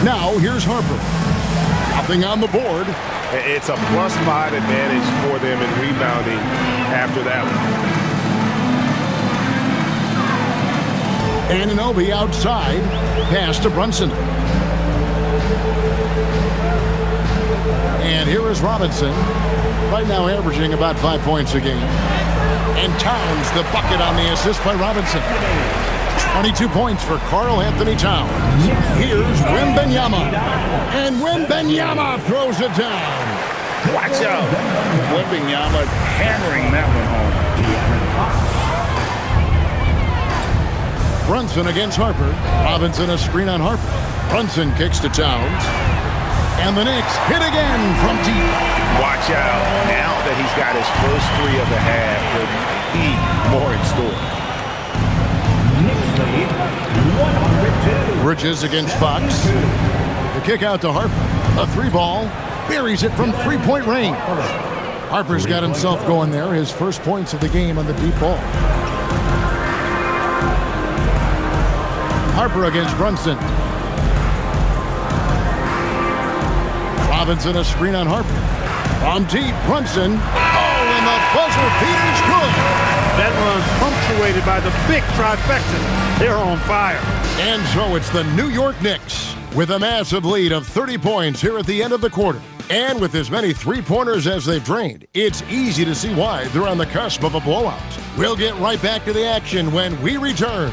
Now, here's Harper. Nothing on the board. It's a +5 advantage for them in rebounding after that one. Anunoby outside. Pass to Brunson. And here is Robinson. Right now averaging about 5 points a game. And Towns the bucket on the assist by Robinson. 22 points for Karl Anthony Towns. Here's Wembanyama. And Wembanyama throws it down. Watch out. Wembanyama hammering that one home. Brunson against Harper. Robinson a screen on Harper. Brunson kicks to Towns. And the Knicks hit again from deep. Watch out. Now that he's got his first 3 of the half, there'll be more in store. Bridges against Fox. The kick out to Harper. A 3-ball. Buries it from three-point range. Harper's got himself going there. His first points of the game on the deep ball. Harper against Brunson. Robinson a screen on Harper. From deep, Brunson. Oh, and the buzzer beat is good. That run punctuated by the big trifecta. They're on fire. And so it's the New York Knicks with a massive lead of 30 points here at the end of the quarter. And with as many three-pointers as they've drained, it's easy to see why they're on the cusp of a blowout. We'll get right back to the action when we return.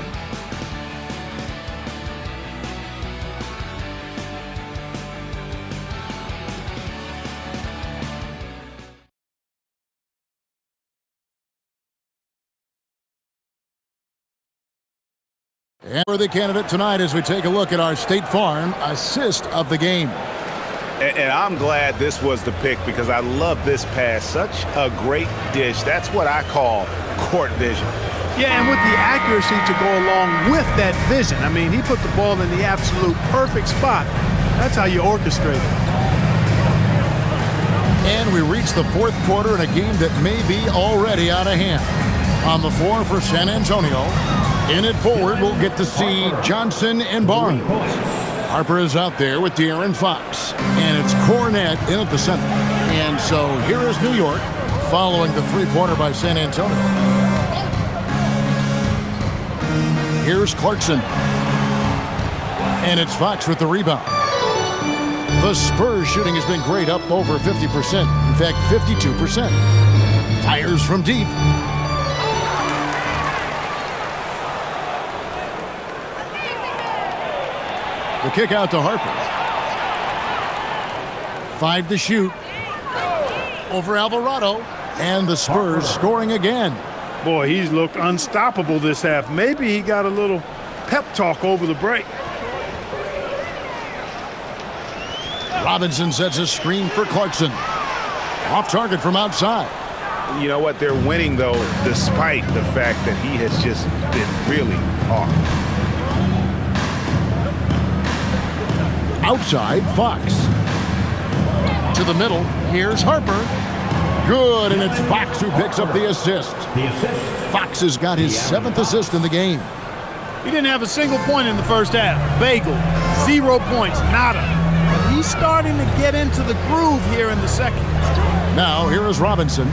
And we're the candidate tonight as we take a look at our State Farm assist of the game. And I'm glad this was the pick because I love this pass. Such a great dish. That's what I call court vision. Yeah, and with the accuracy to go along with that vision. I mean, he put the ball in the absolute perfect spot. That's how you orchestrate it. And we reach the fourth quarter in a game that may be already out of hand. On the floor for San Antonio, in it forward, we'll get to see Johnson and Barnes. Harper is out there with De'Aaron Fox. And it's Cornette in at the center. And so here is New York following the three-pointer by San Antonio. Here's Clarkson. And it's Fox with the rebound. The Spurs shooting has been great, up over 50%. In fact, 52%. Fires from deep. The kick out to Harper. 5 to shoot. Over Alvarado. And the Spurs scoring again. Boy, he's looked unstoppable this half. Maybe he got a little pep talk over the break. Robinson sets a screen for Clarkson. Off target from outside. You know what? They're winning, though, despite the fact that he has just been really off. Outside, Fox. To the middle, here's Harper. Good, and it's Fox who picks up the assist. Fox has got his 7th assist in the game. He didn't have a single point in the first half. Bagel, 0 points, nada. But he's starting to get into the groove here in the second. Now, here is Robinson.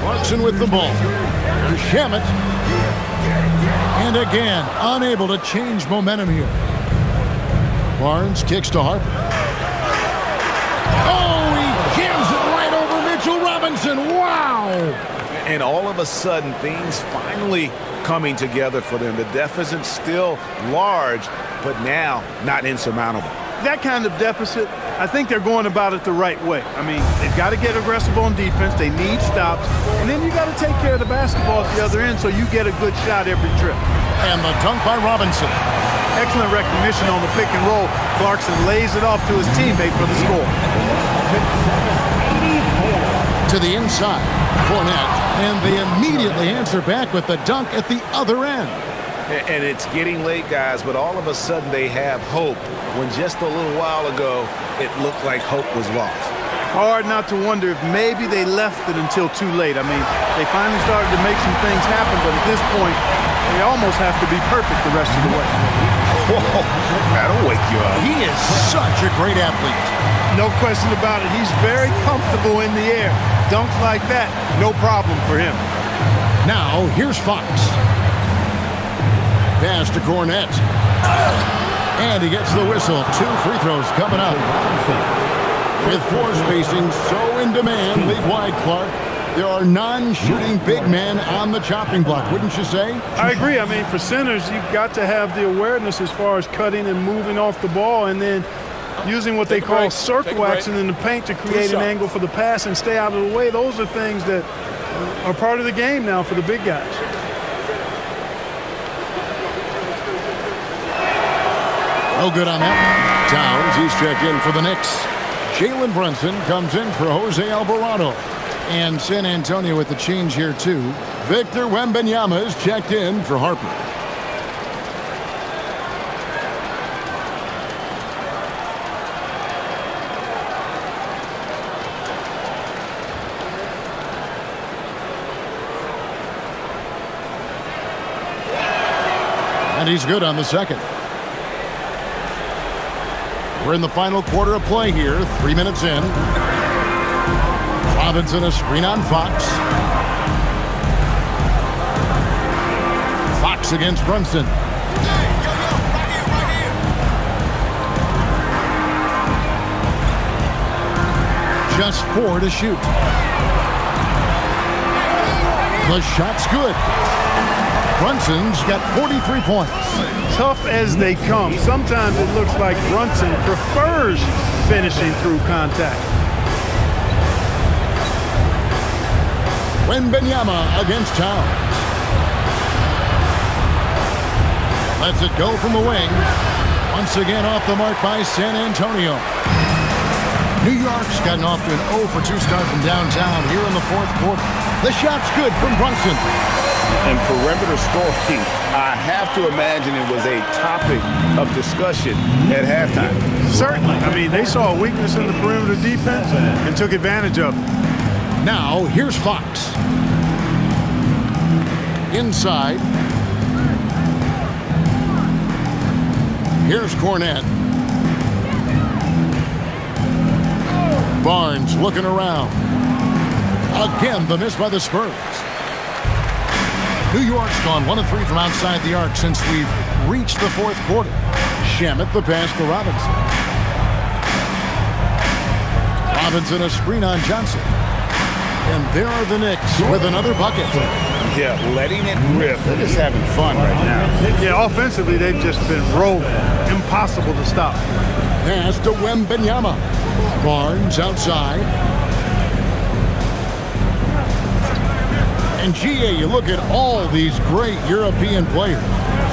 Clarkson with the ball. Here's Shamet. And again, unable to change momentum here. Barnes kicks to Harper. Oh, he jams it right over Mitchell Robinson. Wow! And all of a sudden, things finally coming together for them. The deficit still large, but now not insurmountable. That kind of deficit, I think they're going about it the right way. I mean, they've got to get aggressive on defense. They need stops. And then you got to take care of the basketball at the other end so you get a good shot every trip. And the dunk by Robinson. Excellent recognition on the pick and roll. Clarkson lays it off to his teammate for the score. To the inside, Cornette. And they immediately answer back with the dunk at the other end. And it's getting late, guys, but all of a sudden they have hope when just a little while ago it looked like hope was lost. Hard not to wonder if maybe they left it until too late. I mean, they finally started to make some things happen, but at this point, they almost have to be perfect the rest of the way. Whoa, that'll wake you up. He is such a great athlete. No question about it. He's very comfortable in the air. Dunks like that, no problem for him. Now, here's Fox. Pass to Cornette. And he gets the whistle. 2 free throws coming up. With floor spacing so in demand, league wide, Clark, there are non-shooting big men on the chopping block, wouldn't you say? I agree. I mean, for centers, you've got to have the awareness as far as cutting and moving off the ball and then using what they call circle action in the paint to create an angle for the pass and stay out of the way. Those are things that are part of the game now for the big guys. No good on that. Towns, he's checked in for the Knicks. Jalen Brunson comes in for Jose Alvarado. And San Antonio with the change here, too. Victor Wembanyama is checked in for Harper. And he's good on the second. We're in the final quarter of play here, 3 minutes in. Robinson a screen on Fox. Fox against Brunson. Just 4 to shoot. The shot's good. Brunson's got 43 points. Tough as they come. Sometimes it looks like Brunson prefers finishing through contact. Wembanyama against Towns. Lets it go from the wing. Once again off the mark by San Antonio. New York's gotten off to an 0 for 2 start from downtown here in the fourth quarter. The shot's good from Brunson. And perimeter scoring, I have to imagine it was a topic of discussion at halftime. Certainly. I mean, they saw a weakness in the perimeter defense and took advantage of it. Now, here's Fox. Inside. Here's Cornette. Barnes looking around. Again, the miss by the Spurs. New York's gone 1 of 3 from outside the arc since we've reached the fourth quarter. Shamet the pass to Robinson. Robinson a screen on Johnson. And there are the Knicks with another bucket. Yeah, letting it rip. They're just having fun right now. Yeah, offensively, they've just been rolling. Impossible to stop. Pass to Wembanyama. Barnes outside. And GA, you look at all these great European players.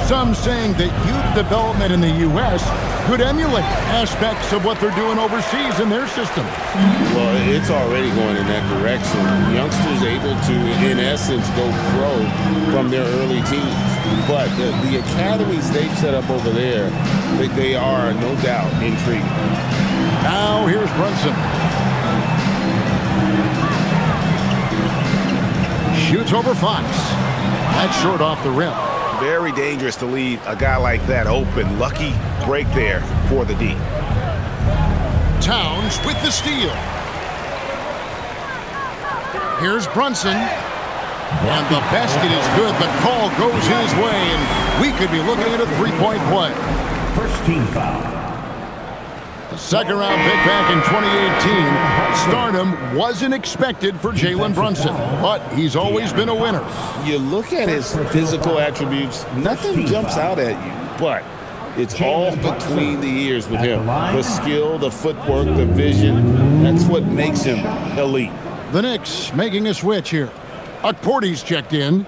Some saying that youth development in the U.S. could emulate aspects of what they're doing overseas in their system. Well, it's already going in that direction. Youngsters able to, in essence, go pro from their early teens. But the academies they've set up over there, they are, no doubt, intriguing. Now here's Brunson. Shoots over Fox. That's short off the rim. Very dangerous to leave a guy like that open. Lucky break there for the D. Towns with the steal. Here's Brunson. And the basket is good. The call goes his way, and we could be looking at a three-point play. First team foul. The second-round pick back in 2018. Stardom wasn't expected for Jalen Brunson, but he's always been a winner. You look at his physical attributes, nothing jumps out at you, but it's all between the ears with him. The skill, the footwork, the vision, that's what makes him elite. The Knicks making a switch here. Porty's checked in.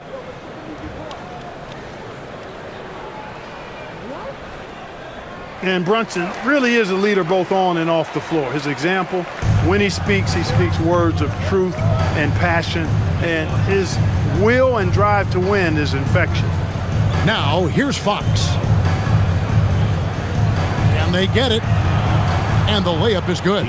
And Brunson really is a leader both on and off the floor. His example, when he speaks words of truth and passion, and his will and drive to win is infectious. Now, here's Fox. And they get it. And the layup is good.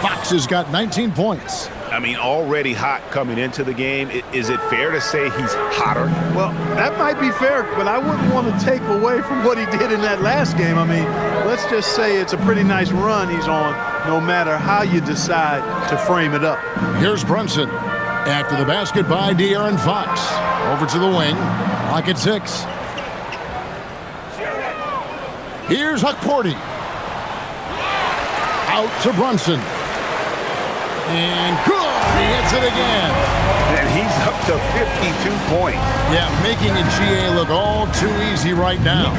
Fox has got 19 points. I mean, already hot coming into the game. Is it fair to say he's hotter? Well, that might be fair, but I wouldn't want to take away from what he did in that last game. I mean, let's just say it's a pretty nice run he's on, no matter how you decide to frame it up. Here's Brunson. After the basket by De'Aaron Fox. Over to the wing. Clock at 6. Here's Porty. Out to Brunson. And good! He hits it again. And he's up to 52 points. Yeah, making a GA look all too easy right now.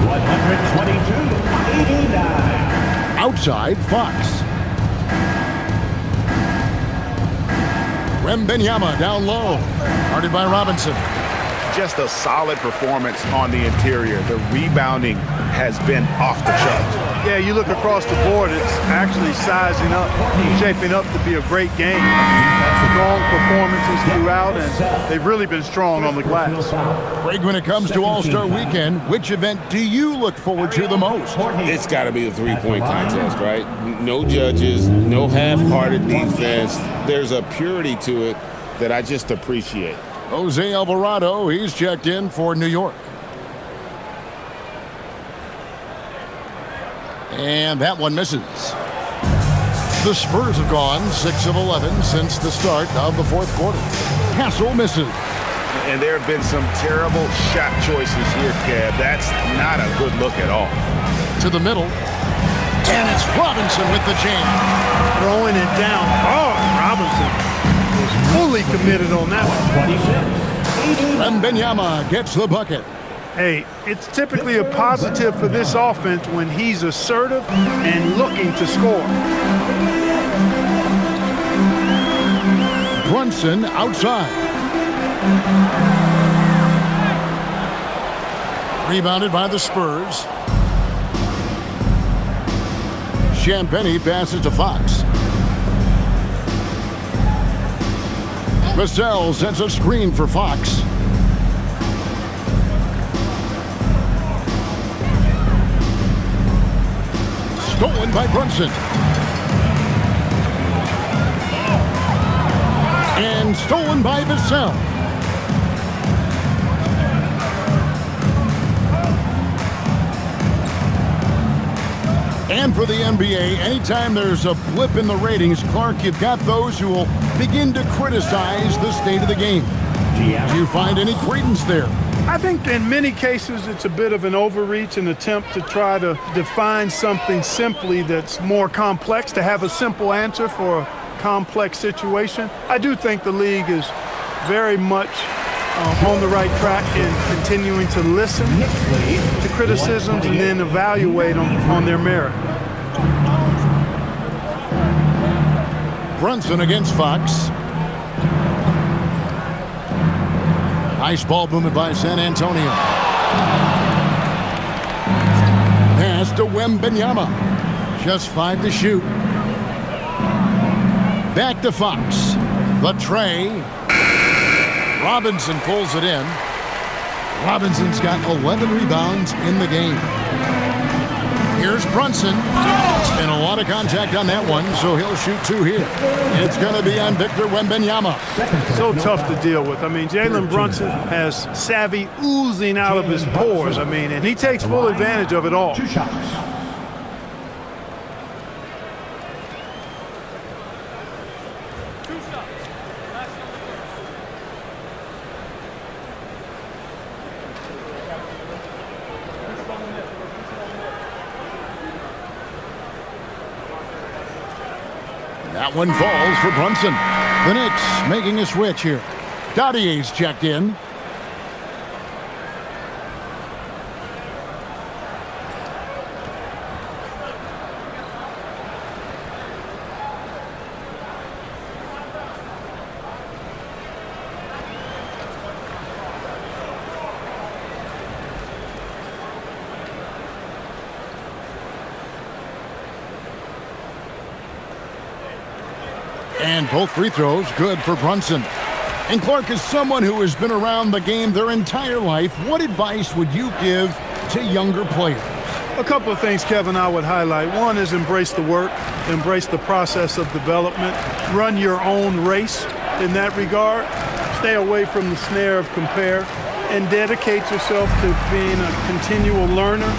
122-89. Outside, Fox. Wembanyama down low. Guarded by Robinson. Just a solid performance on the interior. The rebounding has been off the charts. Yeah, you look across the board, it's actually sizing up, shaping up to be a great game. Strong performances throughout, and they've really been strong on the glass. Greg, when it comes to All-Star Weekend, which event do you look forward to the most? It's got to be the three-point contest, right? No judges, no half-hearted defense. There's a purity to it that I just appreciate. Jose Alvarado, he's checked in for New York. And that one misses. The Spurs have gone 6 of 11 since the start of the fourth quarter. Castle misses. And there have been some terrible shot choices here, Kev. That's not a good look at all. To the middle. And it's Robinson with the jam. Throwing it down hard. Robinson was fully committed on that one. Wembanyama gets the bucket. Hey, it's typically a positive for this offense when he's assertive and looking to score. Brunson outside. Rebounded by the Spurs. Champagnie passes to Fox. Vassell sets a screen for Fox. Stolen by Brunson. And stolen by Vassell. And for the NBA, anytime there's a blip in the ratings, Clark, you've got those who will begin to criticize the state of the game. Do you find any credence there? I think in many cases it's a bit of an overreach, an attempt to try to define something simply that's more complex, to have a simple answer for a complex situation. I do think the league is very much on the right track in continuing to listen to criticisms and then evaluate them on their merit. Brunson against Fox. Nice ball movement by San Antonio. Pass to Wembanyama. Just 5 to shoot. Back to Fox. The tray. Robinson pulls it in. Robinson's got 11 rebounds in the game. Here's Brunson. And a lot of contact on that one, so he'll shoot 2 here. It's going to be on Victor Wembanyama. So tough to deal with. I mean, Jalen Brunson has savvy oozing out of his pores. I mean, and he takes full advantage of it all. 2 shots. That one falls for Brunson. The Knicks making a switch here. Dottier's checked in. And both free throws good for Brunson. And Clark, is someone who has been around the game their entire life, what advice would you give to younger players? A couple of things, Kevin, I would highlight. One is embrace the work, embrace the process of development, run your own race in that regard, stay away from the snare of compare, and dedicate yourself to being a continual learner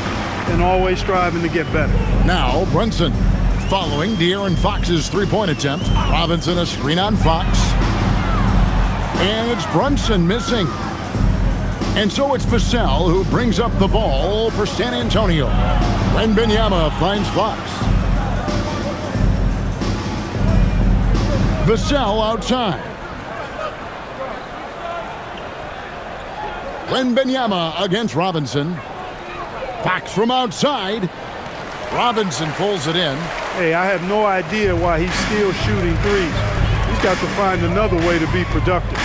and always striving to get better. Now, Brunson. Following De'Aaron Fox's three-point attempt. Robinson a screen on Fox. And it's Brunson missing. And so it's Vassell who brings up the ball for San Antonio. Wembanyama finds Fox. Vassell outside. Wembanyama against Robinson. Fox from outside. Robinson pulls it in. Hey, I have no idea why he's still shooting threes. He's got to find another way to be productive.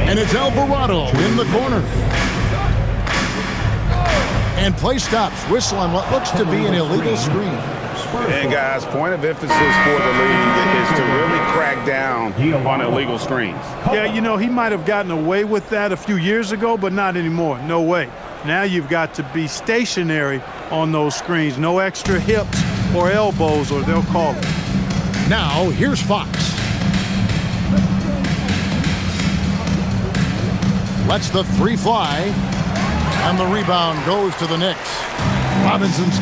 And it's Alvarado in the corner. And play stops. Whistle on what looks to be an illegal screen. And guys, point of emphasis for the league is to really crack down on illegal screens. Yeah, you know, he might have gotten away with that a few years ago, but not anymore. No way. Now you've got to be stationary on those screens. No extra hips or elbows, or they'll call it. Now, here's Fox. Lets the three fly. And the rebound goes to the Knicks. Robinson's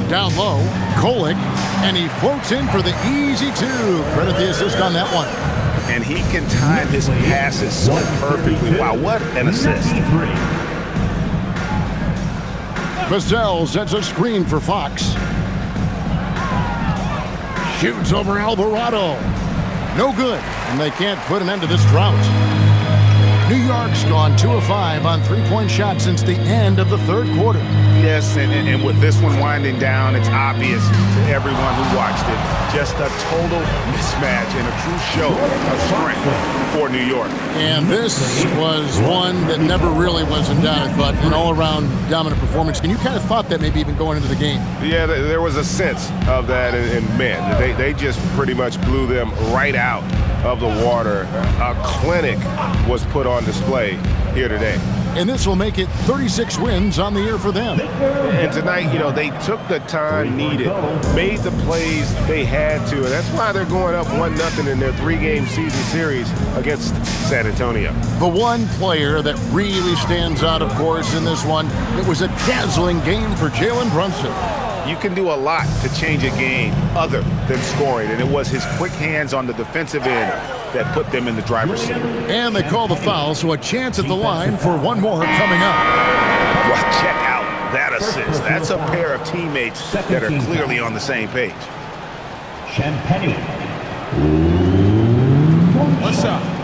down low. Kolek. And he floats in for the easy 2. Credit the assist on that one. And he can time his passes so perfectly. Wow, what an assist. Vassell sets a screen for Fox. Shoots over Alvarado. No good, and they can't put an end to this drought. New York's gone 2 of 5 on three-point shots since the end of the third quarter. Yes, and with this one winding down, it's obvious to everyone who watched it. Just a total mismatch and a true show of strength for New York. And this was one that never really was in doubt, but an all-around dominant performance. And you kind of thought that maybe even going into the game. Yeah, there was a sense of that, and man, they just pretty much blew them right out of the water. A clinic was put on display here today. And this will make it 36 wins on the year for them. And tonight, they took the time needed, made the plays they had to, and that's why they're going up 1-0 in their 3-game season series against San Antonio. The one player that really stands out, of course, in this one, it was a dazzling game for Jalen Brunson. You can do a lot to change a game other than scoring, and it was his quick hands on the defensive end that put them in the driver's seat. And they call the foul, so a chance at the line for one more coming up. Well, check out that assist. That's a pair of teammates that are clearly on the same page. Champagne. What's up?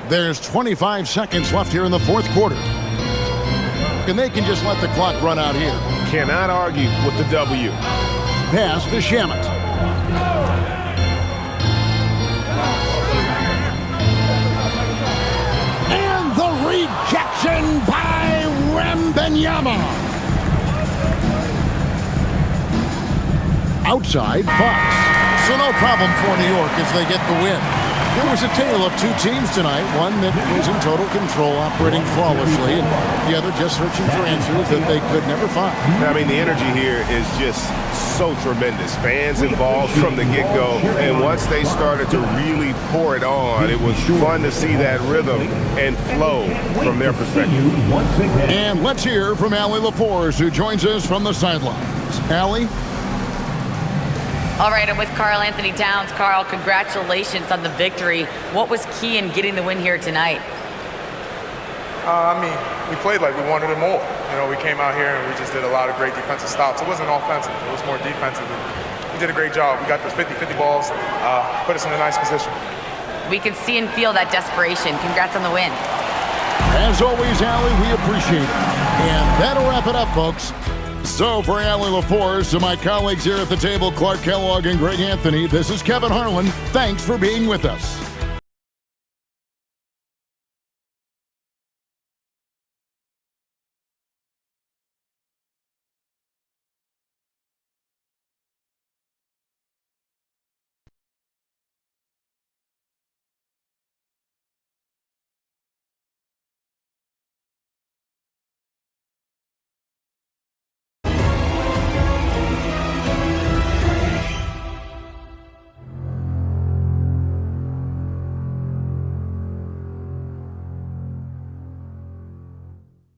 There's 25 seconds left here in the fourth quarter. And they can just let the clock run out here. Cannot argue with the W. Pass to Shamet. And the rejection by Wembanyama. Outside Fox. So no problem for New York as they get the win. It was a tale of two teams tonight, one that was in total control, operating flawlessly, and the other just searching for answers that they could never find. I mean, the energy here is just so tremendous. Fans involved from the get-go, and once they started to really pour it on, it was fun to see that rhythm and flow from their perspective. And let's hear from Allie LaForce, who joins us from the sidelines. Allie? All right, I'm with Karl Anthony Towns. Karl, congratulations on the victory. What was key in getting the win here tonight? We played like we wanted it more. We came out here and we just did a lot of great defensive stops. It wasn't offensive. It was more defensive. And we did a great job. We got those 50-50 balls, put us in a nice position. We can see and feel that desperation. Congrats on the win. As always, Allie, we appreciate it. And that'll wrap it up, folks. So for Allie LaForce and my colleagues here at the table, Clark Kellogg and Greg Anthony, this is Kevin Harlan. Thanks for being with us.